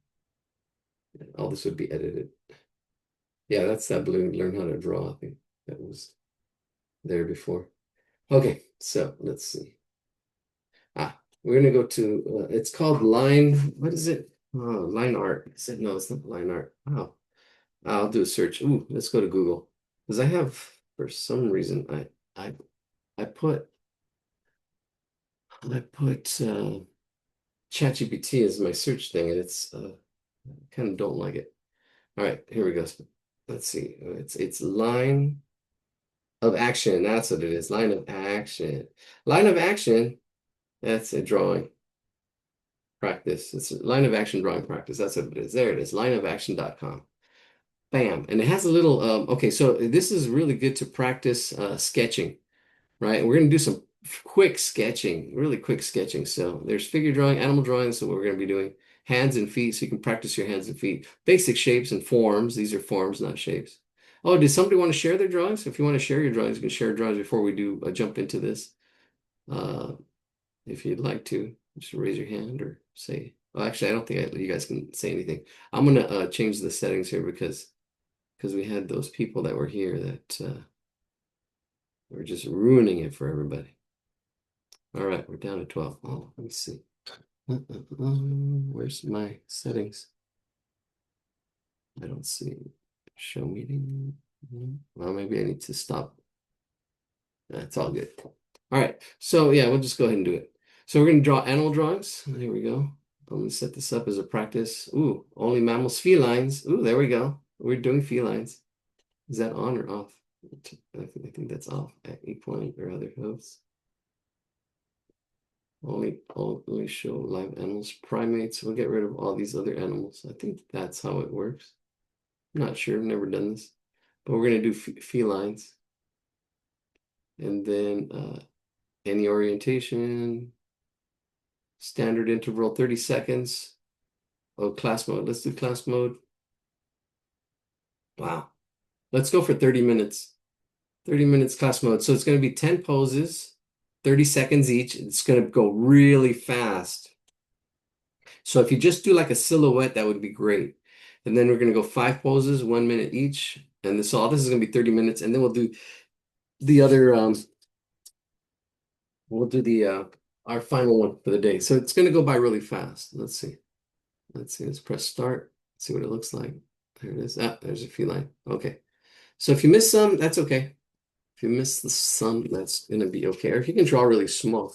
All this would be edited. Yeah, that's that balloon. Learn how to draw. I think that was there before. Okay, so let's see. We're gonna go to. It's called line. What is it? Oh, line art. I said no, it's not line art. Oh, I'll do a search. Ooh, let's go to Google because I have for some reason I I put I put ChatGPT as my search thing, and it's I kind of don't like it. All right, here we go. Let's see. It's line of action. That's what it is. Line of action. Line of action. That's a drawing practice. It's a line of action drawing practice. That's what it is. There it is. Lineofaction.com. Bam. And it has a little okay, so this is really good to practice sketching, right? We're gonna do some quick sketching, really quick sketching. So there's figure drawing, animal drawing. So what we're gonna be doing, hands and feet, so you can practice your hands and feet. Basic shapes and forms. These are forms, not shapes. Oh, did somebody want to share their drawings? If you want to share your drawings, you can share drawings before we do jump into this. Uh, if you'd like to, just raise your hand or say. Well, actually, I don't think you guys can say anything. I'm gonna change the settings here because we had those people that were here that were just ruining it for everybody. All right, we're down to 12. Oh, let me see. Where's my settings? I don't see. Show meeting. Well, maybe I need to stop. That's all good. All right, so yeah, we'll just go ahead and do it. So we're going to draw animal drawings. There we go. I'm going to set this up as a practice. Ooh, only mammals, felines. Ooh, there we go. We're doing felines. Is that on or off? I think that's off at equine or other hosts. Only show live animals, primates. We'll get rid of all these other animals. I think that's how it works. I'm not sure. I've never done this, but we're gonna do felines, and then any orientation, standard interval, 30 seconds. Oh, class mode. Let's do class mode. Wow. Let's go for 30 minutes. 30 minutes class mode. So it's gonna be 10 poses, 30 seconds each. It's gonna go really fast. So if you just do like a silhouette, that would be great. And then we're gonna go 5 poses, 1 minute each. And this all this is gonna be 30 minutes. And then we'll do the other we'll do the our final one for the day. So it's gonna go by really fast. Let's see. Let's see. Let's press start. See what it looks like. There it is. Ah, there's a feline. Okay. So if you miss some, that's okay. If you miss the some, that's gonna be okay. Or if you can draw really small,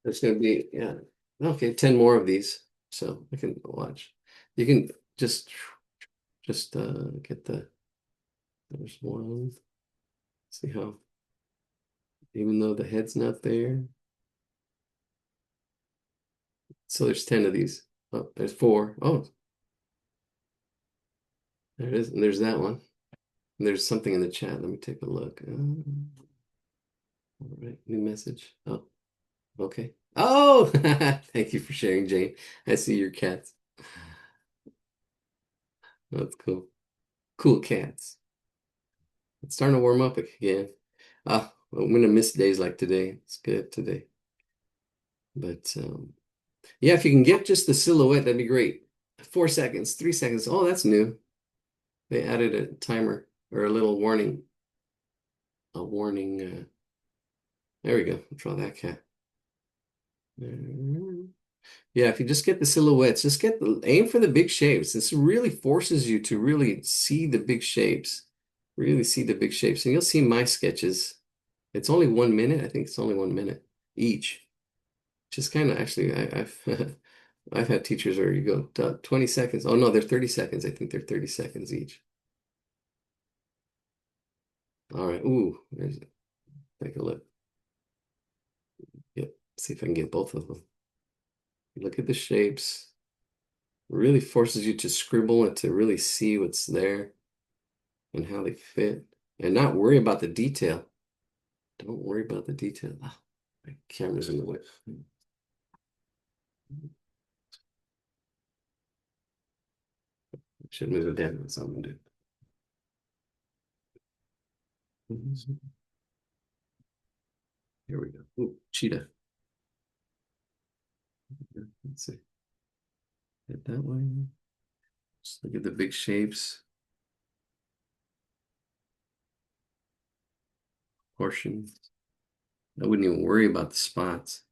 there's gonna be, yeah. Okay, 10 more of these. So I can watch. You can just get there's one. See how, even though the head's not there. So there's 10 of these. Oh, there's four. Oh, there it is. And there's that one. And there's something in the chat. Let me take a look. All right, new message. Oh, okay. Oh, thank you for sharing, Jane. I see your cats. That's cool. Cool cats. It's starting to warm up again. I'm gonna miss days like today. It's good today. But yeah, if you can get just the silhouette, that'd be great. 4 seconds, 3 seconds. Oh, that's new. They added a timer or a little warning. A warning. There we go. Draw that cat. Yeah, if you just get the silhouettes, just aim for the big shapes. This really forces you to really see the big shapes. Really see the big shapes. And you'll see my sketches. It's only 1 minute. I think it's only 1 minute each. Just kind of actually, I've I've had teachers where you go 20 seconds. Oh no, they're 30 seconds. I think they're 30 seconds each. All right. Ooh, take a look. Yep. See if I can get both of them. Look at the shapes. Really forces you to scribble and to really see what's there and how they fit and not worry about the detail. Don't worry about the detail. Ah, my camera's in the way. Should move it down. That's what I'm gonna do. Here we go. Ooh, cheetah. Let's see. Hit that way. Just look at the big shapes, portions. I wouldn't even worry about the spots.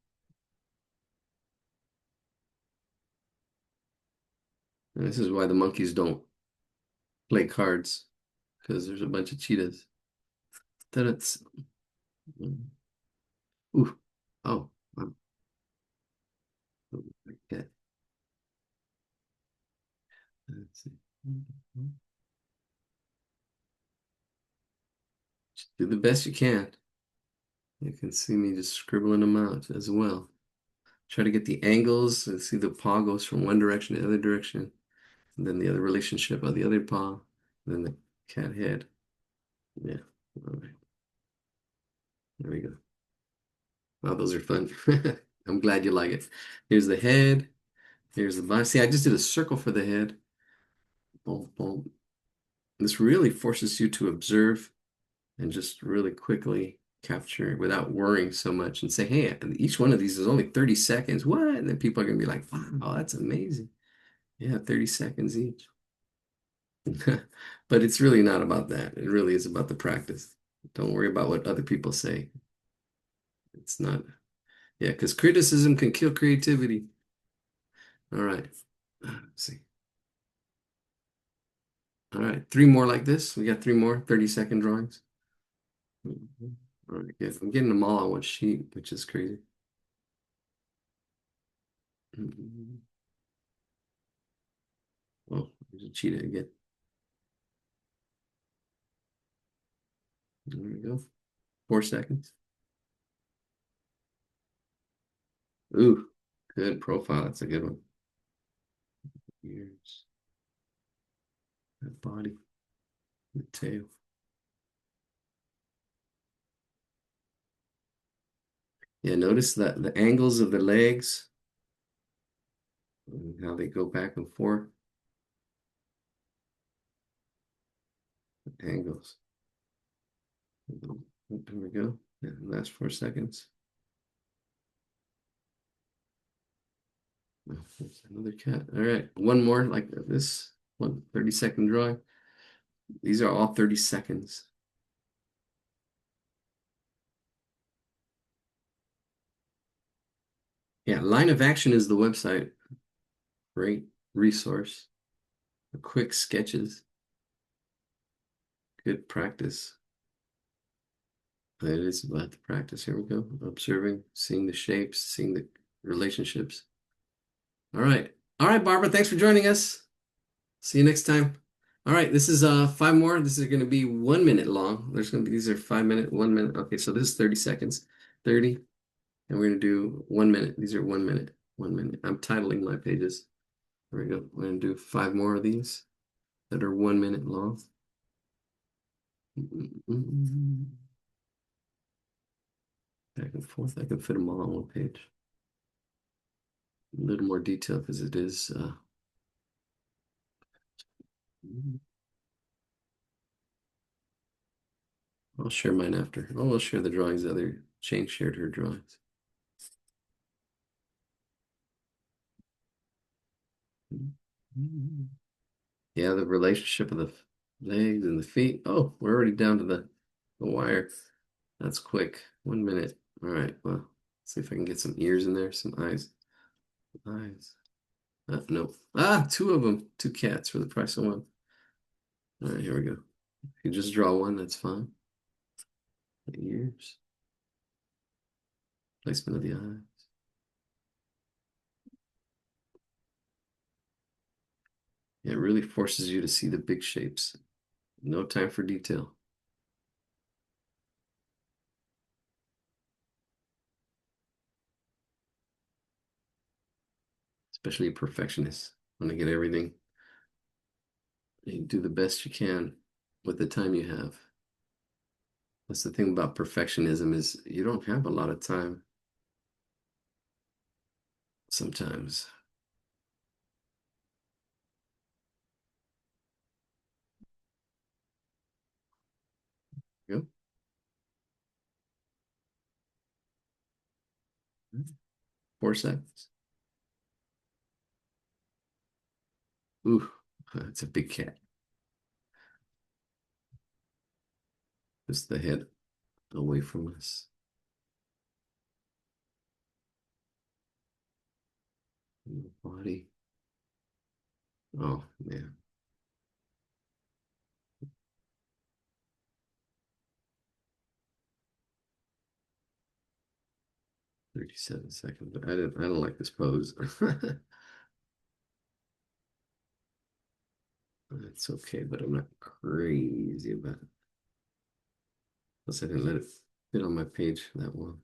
And this is why the monkeys don't play cards, because there's a bunch of cheetahs. Then it's ooh, oh, wow. Okay. Let's see. Just do the best you can. You can see me just scribbling them out as well. Try to get the angles and see the paw goes from one direction to the other direction, and then the other relationship of the other paw, and then the cat head. Yeah. All right. There we go. Wow, those are fun. I'm glad you like it. Here's the head. Here's the body. See, I just did a circle for the head. Boom, boom. This really forces you to observe and just really quickly capture without worrying so much and say, hey, each one of these is only 30 seconds. What? And then people are going to be like, wow, that's amazing. Yeah, 30 seconds each. But it's really not about that. It really is about the practice. Don't worry about what other people say. It's not, yeah, because criticism can kill creativity. All right. Let's see. All right. Three more like this. We got three more 30-second drawings. Mhm. All right. Good. I'm getting them all on one sheet, which is crazy. Mhm. Oh, there's a cheetah again. There we go. 4 seconds. Ooh, good profile. That's a good one. Ears, that body, the tail. Yeah, notice that the angles of the legs and how they go back and forth. Angles. There we go. Yeah, last 4 seconds. Oh, there's another cat. All right, one more like this. One 30-second drawing. These are all 30 seconds. Yeah, Line of Action is the website. Great resource. Quick sketches. Good practice. It is about the practice. Here we go. Observing, seeing the shapes, seeing the relationships. All right. All right, Barbara, thanks for joining us. See you next time. All right, this is five more. This is going to be 1 minute long. There's going to be these are 5 minute, 1 minute. Okay, so this is 30 seconds. 30, and we're going to do 1 minute. These are 1 minute, 1 minute. I'm titling my pages. There we go. We're going to do five more of these that are 1 minute long. Back and forth. I can fit them all on one page. A little more detail because it is I'll share mine after. Oh, I'll share the drawings. The other Shane shared her drawings. Yeah, the relationship of the legs and the feet. Oh, we're already down to the wire. That's quick. 1 minute. All right. Well, see if I can get some ears in there, some eyes. Eyes. No. Ah, two of them. Two cats for the price of one. All right, here we go. If you just draw one, that's fine. The ears. Placement of the eyes. Yeah, it really forces you to see the big shapes. No time for detail, especially a perfectionist. Want to get everything. You do the best you can with the time you have. That's the thing about perfectionism is you don't have a lot of time sometimes. Yep. 4 seconds. Ooh, that's a big cat. Just the head away from us. Body. Oh, man. 37 seconds. I don't like this pose. It's okay, but I'm not crazy about it. Plus, I didn't let it fit on my page for that long.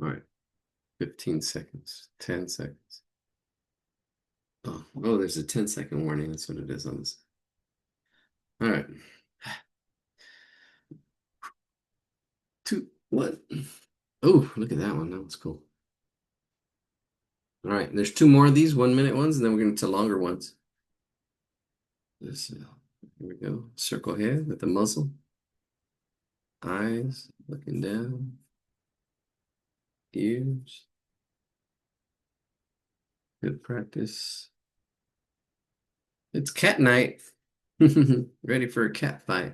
All right, 15 seconds, 10 seconds. Oh, there's a 10-second warning. That's what it is on this. All right, two, what? Oh, look at that one. That was cool. All right, there's two more of these 1 minute ones, and then we're going to longer ones. This, here we go. Circle head with the muzzle, eyes looking down, ears. Good practice. It's cat night. Ready for a cat fight.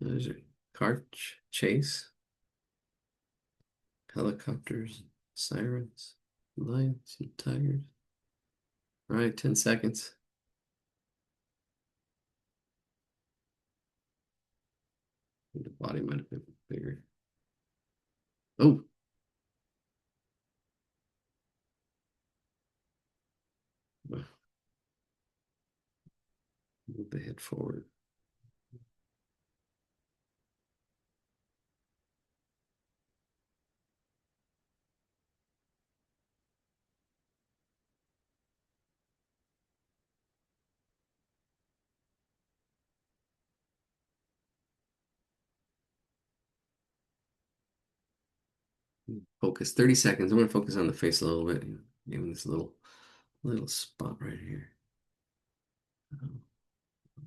There's a car chase, helicopters, sirens, lions, and tigers. All right, 10 seconds. The body might have been bigger. Oh, move the head forward. Focus 30 seconds. I'm going to focus on the face a little bit. Even this little spot right here.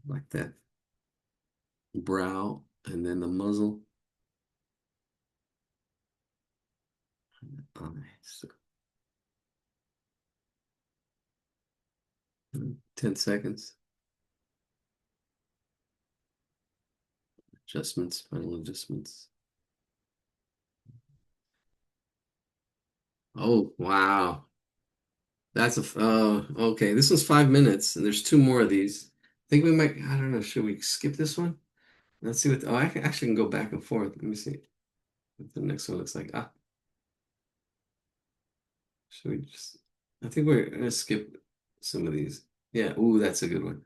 Like that brow and then the muzzle. Eyes. 10 seconds. Adjustments, final adjustments. Oh, wow. That's okay. This was 5 minutes, and there's two more of these. I think we might, I don't know, should we skip this one? Let's see what, I can actually can go back and forth. Let me see what the next one looks like. Should we just, I think we're gonna skip some of these. Yeah, ooh, that's a good one.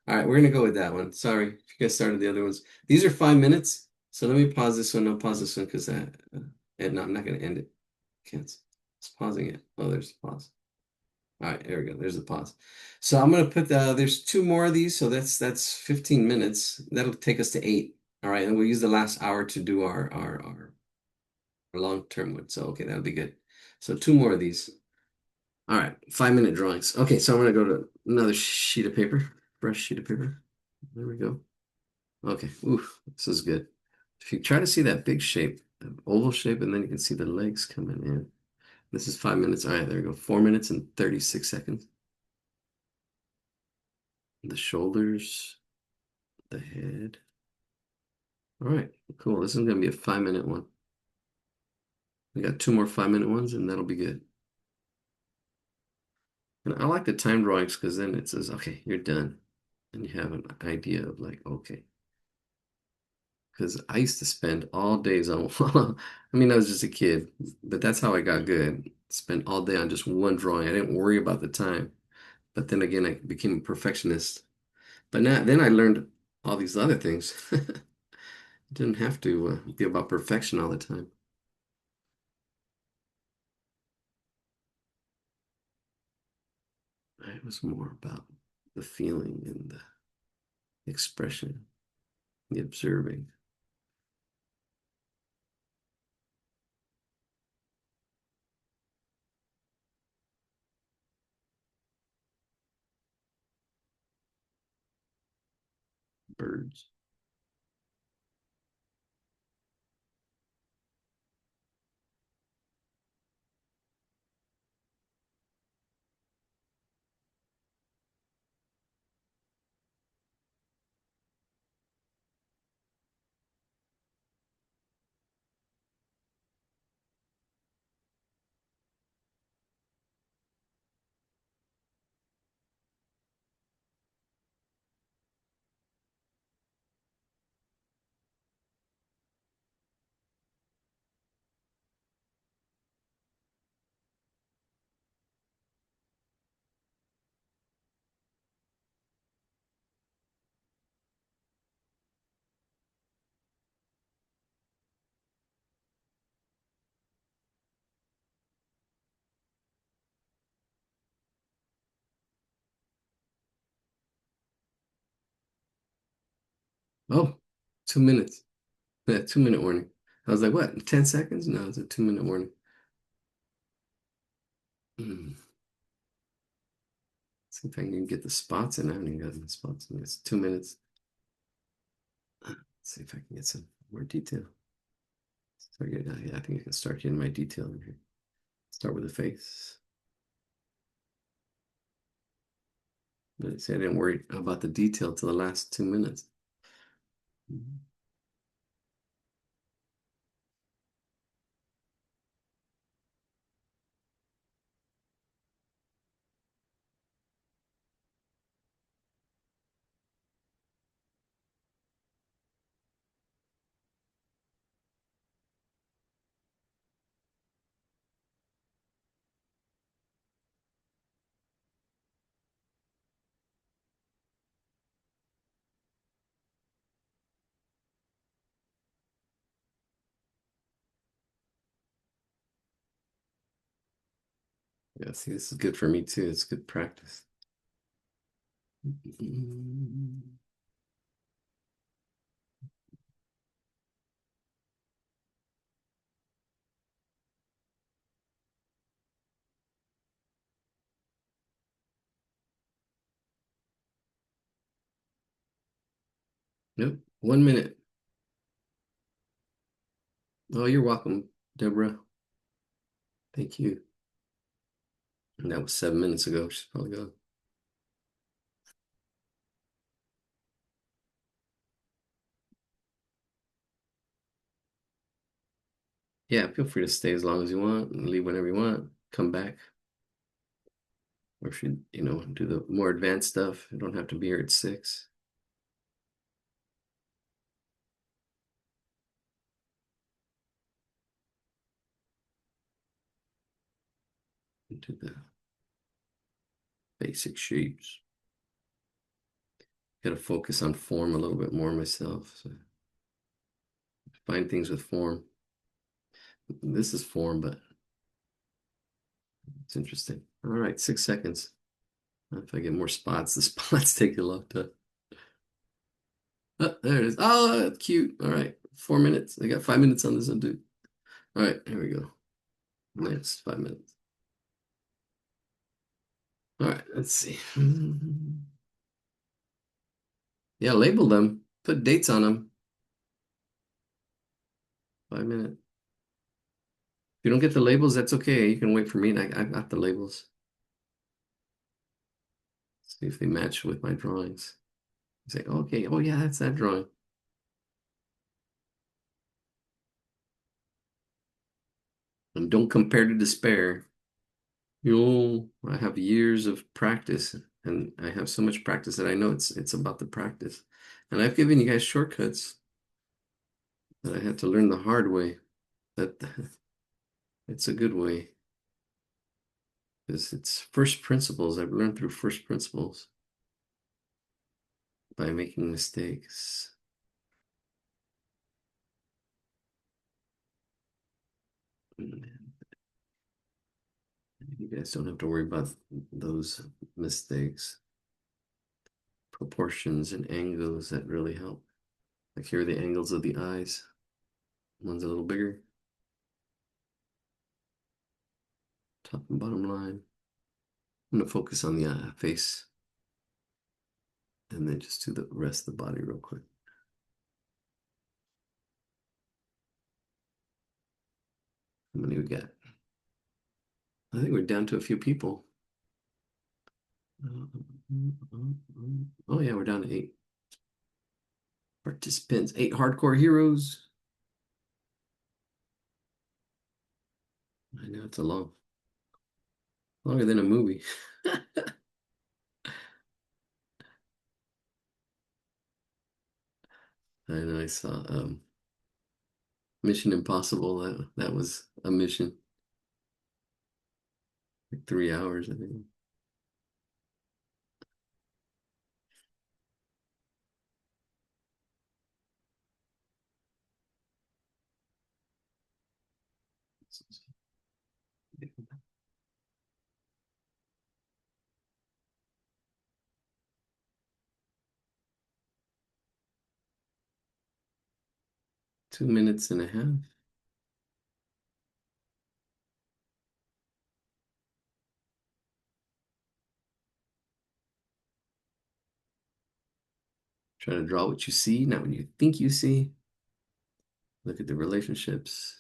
All right, we're gonna go with that one. Sorry if you guys started the other ones. These are 5 minutes, so let me pause this one. I'll pause this one because and no, I'm not gonna end it. Can't. It's pausing it. Oh, there's the pause. All right, there we go. There's the pause. So I'm gonna put there's two more of these, so that's 15 minutes. That'll take us to 8. All right, and we'll use the last hour to do our long-term one. So okay, that'll be good. So two more of these. All right, 5 minute drawings. Okay, so I'm gonna go to another sheet of paper, fresh sheet of paper. There we go. Okay, oof, this is good. If you try to see that big shape, the oval shape, and then you can see the legs coming in. This is 5 minutes. All right, there we go. 4 minutes and 36 seconds. The shoulders, the head. All right, cool. This is gonna be a 5 minute one. We got two more 5 minute ones, and that'll be good. And I like the time drawings because then it says, okay, you're done. And you have an idea of like, okay. Because I used to spend all days on, I mean, I was just a kid, but that's how I got good. Spent all day on just one drawing. I didn't worry about the time. But then again, I became a perfectionist. But now, then I learned all these other things. It didn't have to be about perfection all the time. It was more about the feeling and the expression, the observing. Birds. Oh, 2 minutes. Yeah, 2 minute warning. I was like, what? 10 seconds? No, it's a 2 minute warning. Hmm. See if I can get the spots in. I haven't even gotten the spots in. It's 2 minutes. Let's see if I can get some more detail. Yeah, I think I can start getting my detail in here. Start with the face. But see, I didn't worry about the detail till the last 2 minutes. Mhm. Yeah, see, this is good for me too. It's good practice. Nope. 1 minute. Oh, you're welcome, Deborah. Thank you. And that was 7 minutes ago. She's probably gone. Yeah, feel free to stay as long as you want and leave whenever you want. Come back. Or if you do the more advanced stuff, you don't have to be here at 6. Do the basic shapes. Got to focus on form a little bit more myself. So find things with form. This is form, but it's interesting. All right, 6 seconds. If I get more spots, the spots take a long time. Oh, there it is. Oh, that's cute. All right, 4 minutes. I got 5 minutes on this one, dude. All right, here we go. Next 5 minutes. All right, let's see. Yeah, label them. Put dates on them. 5 minutes. If you don't get the labels, that's okay. You can wait for me. And I got the labels. See if they match with my drawings. Say, okay, oh yeah, that's that drawing. And don't compare to despair. I have years of practice, and I have so much practice that I know it's about the practice. And I've given you guys shortcuts that I had to learn the hard way. That it's a good way. Because it's first principles. I've learned through first principles by making mistakes. You guys don't have to worry about those mistakes. proportions and angles that really help. Like here are the angles of the eyes. One's a little bigger, top and bottom line. I'm gonna focus on the face and then just do the rest of the body real quick. How many we got? I think we're down to a few people. Oh yeah, we're down to 8 participants, 8 hardcore heroes. I know it's a longer than a movie. I know I saw Mission Impossible. That was a mission, like 3 hours, I think. 2 minutes and a half. Try to draw what you see, not what you think you see. Look at the relationships.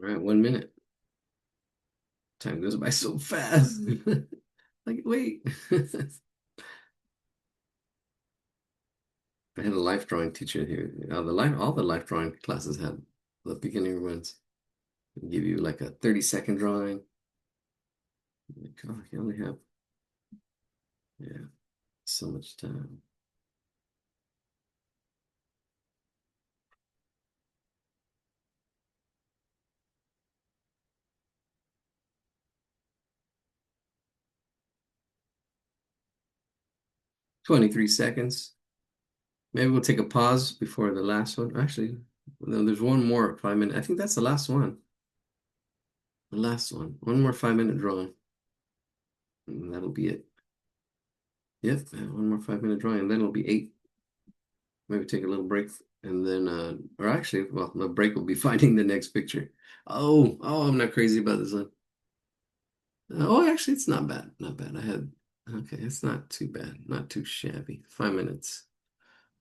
1 minute. Time goes by so fast. Like, wait. I had a life drawing teacher here. All the life drawing classes had the beginning ones. They give you like a 30-second drawing. Like, oh, you only have, yeah, so much time. 23 seconds. Maybe we'll take a pause before the last one. Actually, no, there's one more 5 minute. I think that's the last one. The last one. One more 5 minute drawing. And that'll be it. Yep, one more 5 minute drawing, and then it'll be 8. Maybe take a little break and then or actually, well, the break will be finding the next picture. Oh, I'm not crazy about this one. Oh, actually, it's not bad. Not bad. Okay, it's not too bad. Not too shabby. 5 minutes.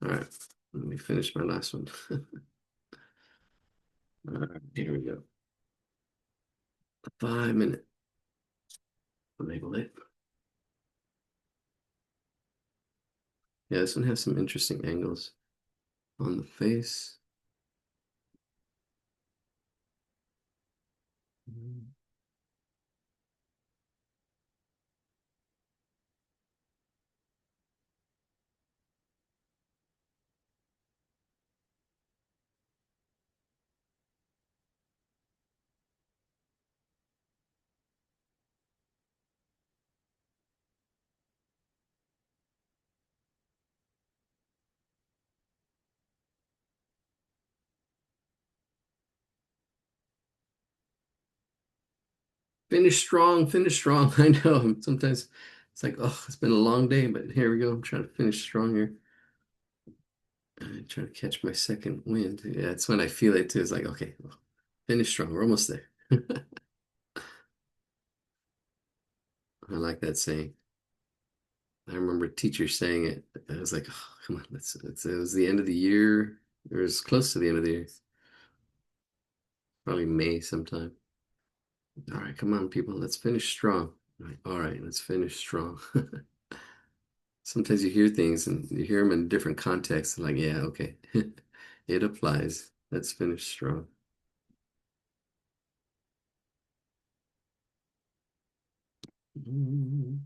All right. Let me finish my last one. All right, here we go. 5 minute. Label it. Yeah, this one has some interesting angles on the face. Finish strong, finish strong. I know. Sometimes it's like, oh, it's been a long day, but here we go. I'm trying to finish strong here. I try to catch my second wind. Yeah, that's when I feel it too. It's like, okay, well, finish strong. We're almost there. I like that saying. I remember a teacher saying it. I was like, oh, come on, it was the end of the year. It was close to the end of the year. Probably May sometime. All right, come on, people. Let's finish strong. All right, let's finish strong. Sometimes you hear things and you hear them in different contexts. Like, yeah, okay, it applies. Let's finish strong. Mm,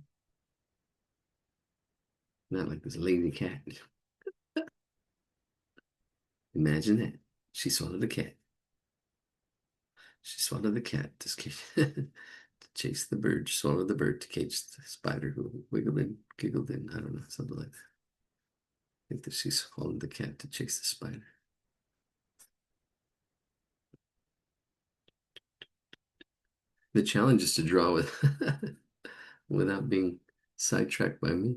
not like this lazy cat. Imagine that. She swallowed the cat. She swallowed the cat to chase the bird. She swallowed the bird to catch the spider who wiggled and giggled in. I don't know, something like that. I think that she swallowed the cat to chase the spider. The challenge is to draw with without being sidetracked by me.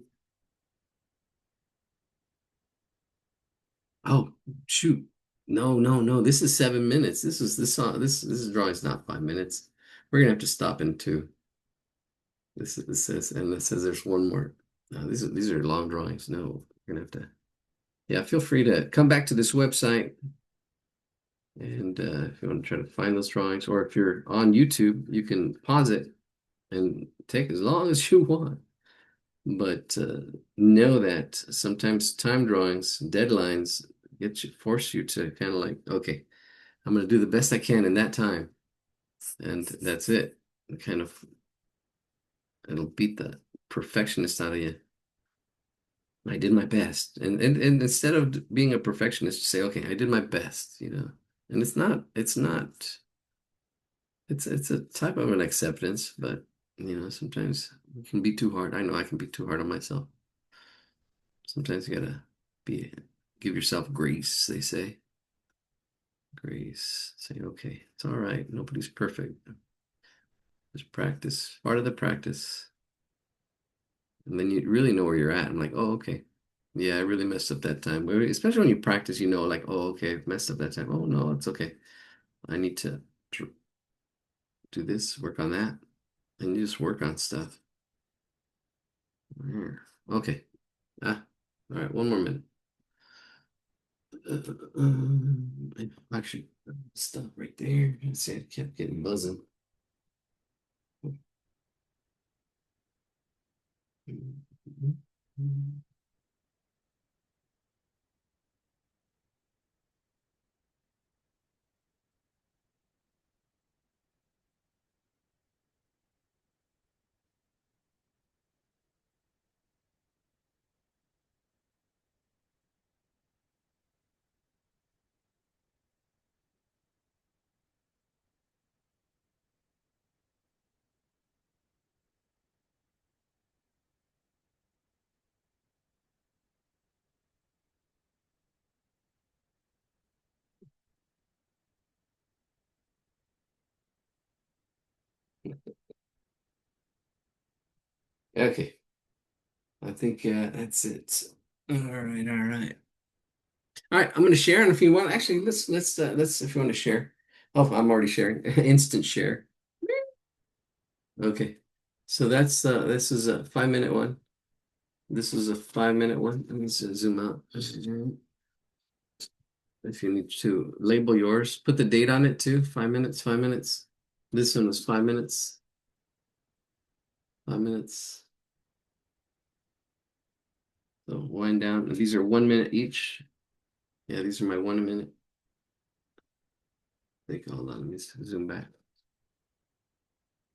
Oh, shoot. No, no, no. This is 7 minutes. This song. This drawing is not 5 minutes. We're gonna have to stop in two. This says, and it says there's one more. No, these are long drawings. No, we're gonna have to. Yeah, feel free to come back to this website, and if you want to try to find those drawings, or if you're on YouTube, you can pause it and take as long as you want. But know that sometimes time drawings, deadlines, force you to kind of like, okay, I'm going to do the best I can in that time, and that's it. It kind of it'll beat the perfectionist out of you. I did my best, and instead of being a perfectionist, say, okay, I did my best, you know. And it's a type of an acceptance, but you know, sometimes it can be too hard. I know I can be too hard on myself. Sometimes you gotta be give yourself grace, they say. Grace. Say, okay, it's all right. Nobody's perfect. Just practice. Part of the practice. And then you really know where you're at. I'm like, oh, okay. Yeah, I really messed up that time. Especially when you practice, you know, like, oh, okay, I've messed up that time. Oh, no, it's okay. I need to do this, work on that. And you just work on stuff. There. Okay. Ah, all right, one more minute. Actually, stop right there. I see it kept getting buzzing. Okay, I think that's it. All right, all right. All right, I'm going to share, and if you want, actually, let's if you want to share. Oh, I'm already sharing. Instant share. Okay, so that's this is a 5 minute one. This is a 5 minute one. Let me zoom out. If you need to label yours, put the date on it too. 5 minutes, 5 minutes. This one was 5 minutes, 5 minutes. So wind down. These are 1 minute each. Yeah, these are my 1 minute. Think, hold on, let me zoom back.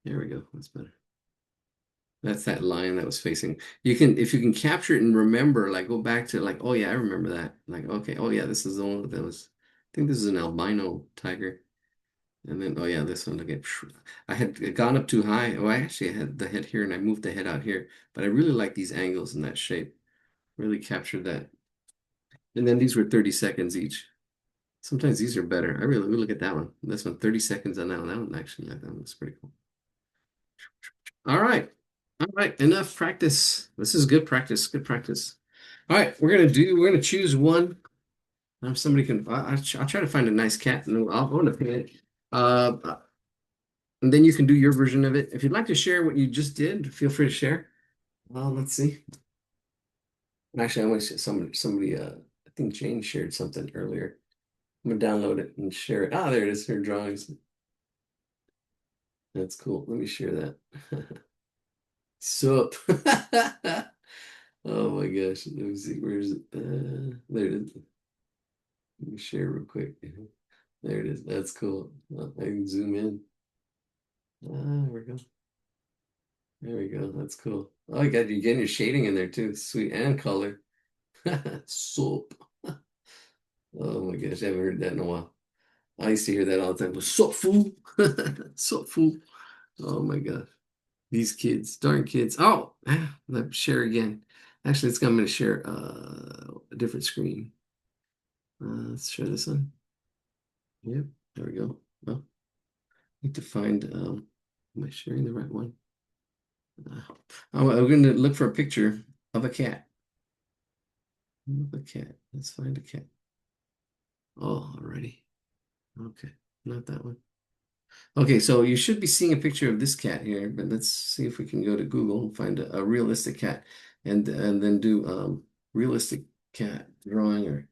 There we go. That's better. That's that line that was facing. You can, if you can capture it and remember, like go back to like, oh yeah, I remember that. Like, okay, oh yeah, this is the one that was, I think this is an albino tiger. And then, oh yeah, this one again. I had gone up too high. Oh, I actually had the head here and I moved the head out here. But I really like these angles and that shape. Really captured that. And then these were 30 seconds each. Sometimes these are better. I really look at that one. This one, 30 seconds on that one. That one actually, like that one's pretty cool. All right. All right. Enough practice. This is good practice. Good practice. All right. We're gonna choose one. Somebody can. I'll try to find a nice cat, and I want to paint it. Uh, and then you can do your version of it. If you'd like to share what you just did, feel free to share. Well, let's see. Actually, I want to somebody. I think Jane shared something earlier. I'm gonna download it and share it. Ah, there it is. Her drawings. That's cool. Let me share that. Sup? Oh my gosh. Let me see. Where is it? There it is. Let me share real quick. There it is. That's cool. I can zoom in. There we go. There we go. That's cool. Oh, you're getting your shading in there too. Sweet. And color. Soap. Oh my gosh. I haven't heard that in a while. I used to hear that all the time. Soap fool. Soap fool. Oh my gosh. These kids, darn kids. Oh, let me share again. Actually, I'm going to share a different screen. Let's share this one. Yep, there we go. Well, I need to find, am I sharing the right one? I'm going to look for a picture of a cat. Of a cat. Let's find a cat. Oh, already. Okay, not that one. Okay, so you should be seeing a picture of this cat here, but let's see if we can go to Google and find a realistic cat and then do realistic cat drawing or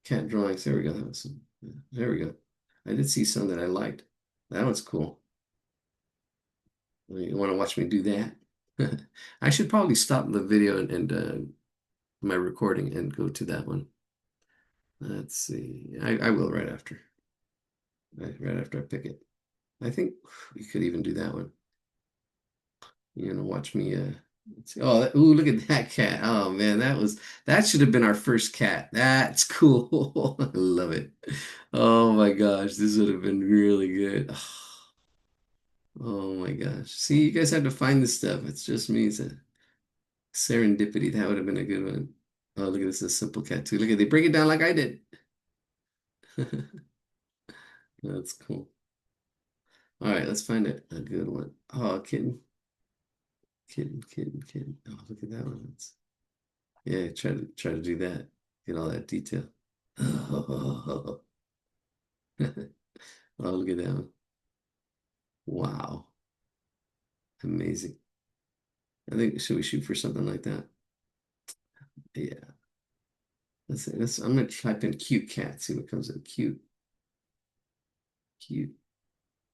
cat drawings. There we go. There we go. I did see some that I liked. That one's cool. You want to watch me do that? I should probably stop the video and my recording and go to that one. Let's see. I will right after. Right after I pick it. I think we could even do that one. You're gonna watch me let's see. Oh, ooh, look at that cat. Oh man, that should have been our first cat. That's cool. I love it. Oh my gosh, this would have been really good. Oh my gosh. See, you guys have to find this stuff. It's just me. It's a serendipity. That would have been a good one. Oh, look at this, a simple cat too. Look at they break it down like I did. That's cool. All right, let's find a good one. Oh, kitten, kitten, kitten, kitten. Oh, look at that one. Yeah, try to do that. Get all that detail. Oh, look at that one. Wow. Amazing. I think should we shoot for something like that? Yeah. Let's see. I'm gonna type in cute cat, see what comes up. Cute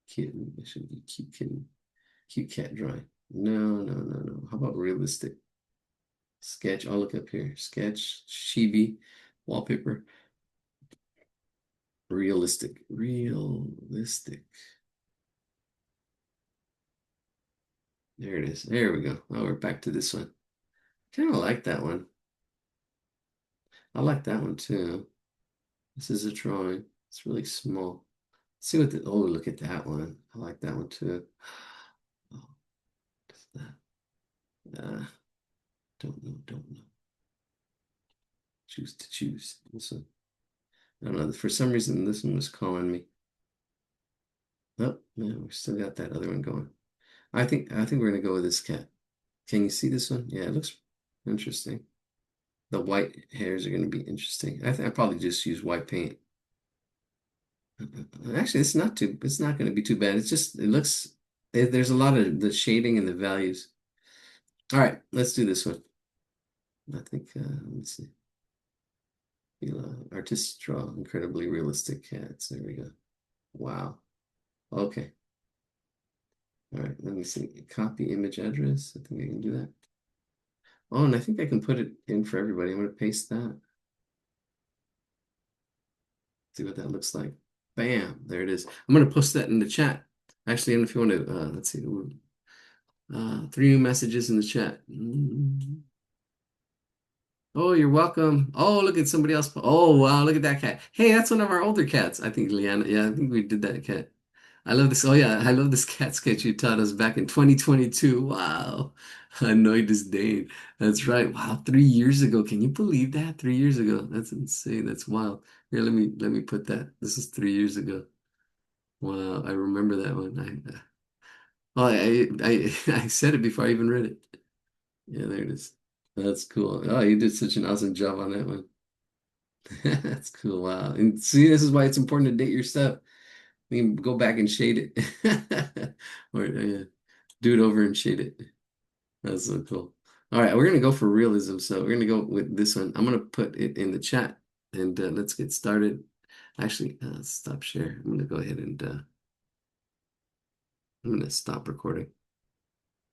kitten. It should be cute kitten. Cute cat drawing. No, no, no, no. How about realistic? Sketch. I'll look up here. Sketch, chibi, wallpaper. Realistic. Realistic. There it is. There we go. Oh, we're back to this one. Kind of like that one. I like that one too. This is a drawing. It's really small. Let's see what the, oh, look at that one. I like that one too. Oh, what's that? Don't know. Choose to choose. This one. I don't know. For some reason, this one was calling me. Oh, man, we still got that other one going. I think we're gonna go with this cat. Can you see this one? Yeah, it looks interesting. The white hairs are gonna be interesting. I think I probably just use white paint. Actually, it's not gonna be too bad. It's just it looks there's a lot of the shading and the values. All right, let's do this one. I think let's see. Artists draw incredibly realistic cats. There we go. Wow. Okay. All right, let me see. Copy image address. I think I can do that. Oh, and I think I can put it in for everybody. I'm going to paste that. See what that looks like. Bam, there it is. I'm going to post that in the chat. Actually, and if you want to, let's see, three new messages in the chat. Oh, you're welcome. Oh, look at somebody else. Oh, wow, look at that cat. Hey, that's one of our older cats. I think Leanna. Yeah, I think we did that cat. I love this. Oh, yeah, I love this cat sketch you taught us back in 2022. Wow. Annoyed disdain. That's right. Wow, 3 years ago. Can you believe that? 3 years ago. That's insane. That's wild. Here, let me put that. This is 3 years ago. Wow, I remember that one. Well, I said it before I even read it. Yeah, there it is. That's cool. Oh, you did such an awesome job on that one. That's cool. Wow. And see, this is why it's important to date your stuff. You can go back and shade it. Or do it over and shade it. That's so cool. All right, we're gonna go for realism. So we're gonna go with this one. I'm gonna put it in the chat and let's get started. Actually, stop share. I'm gonna go ahead and I'm gonna stop recording.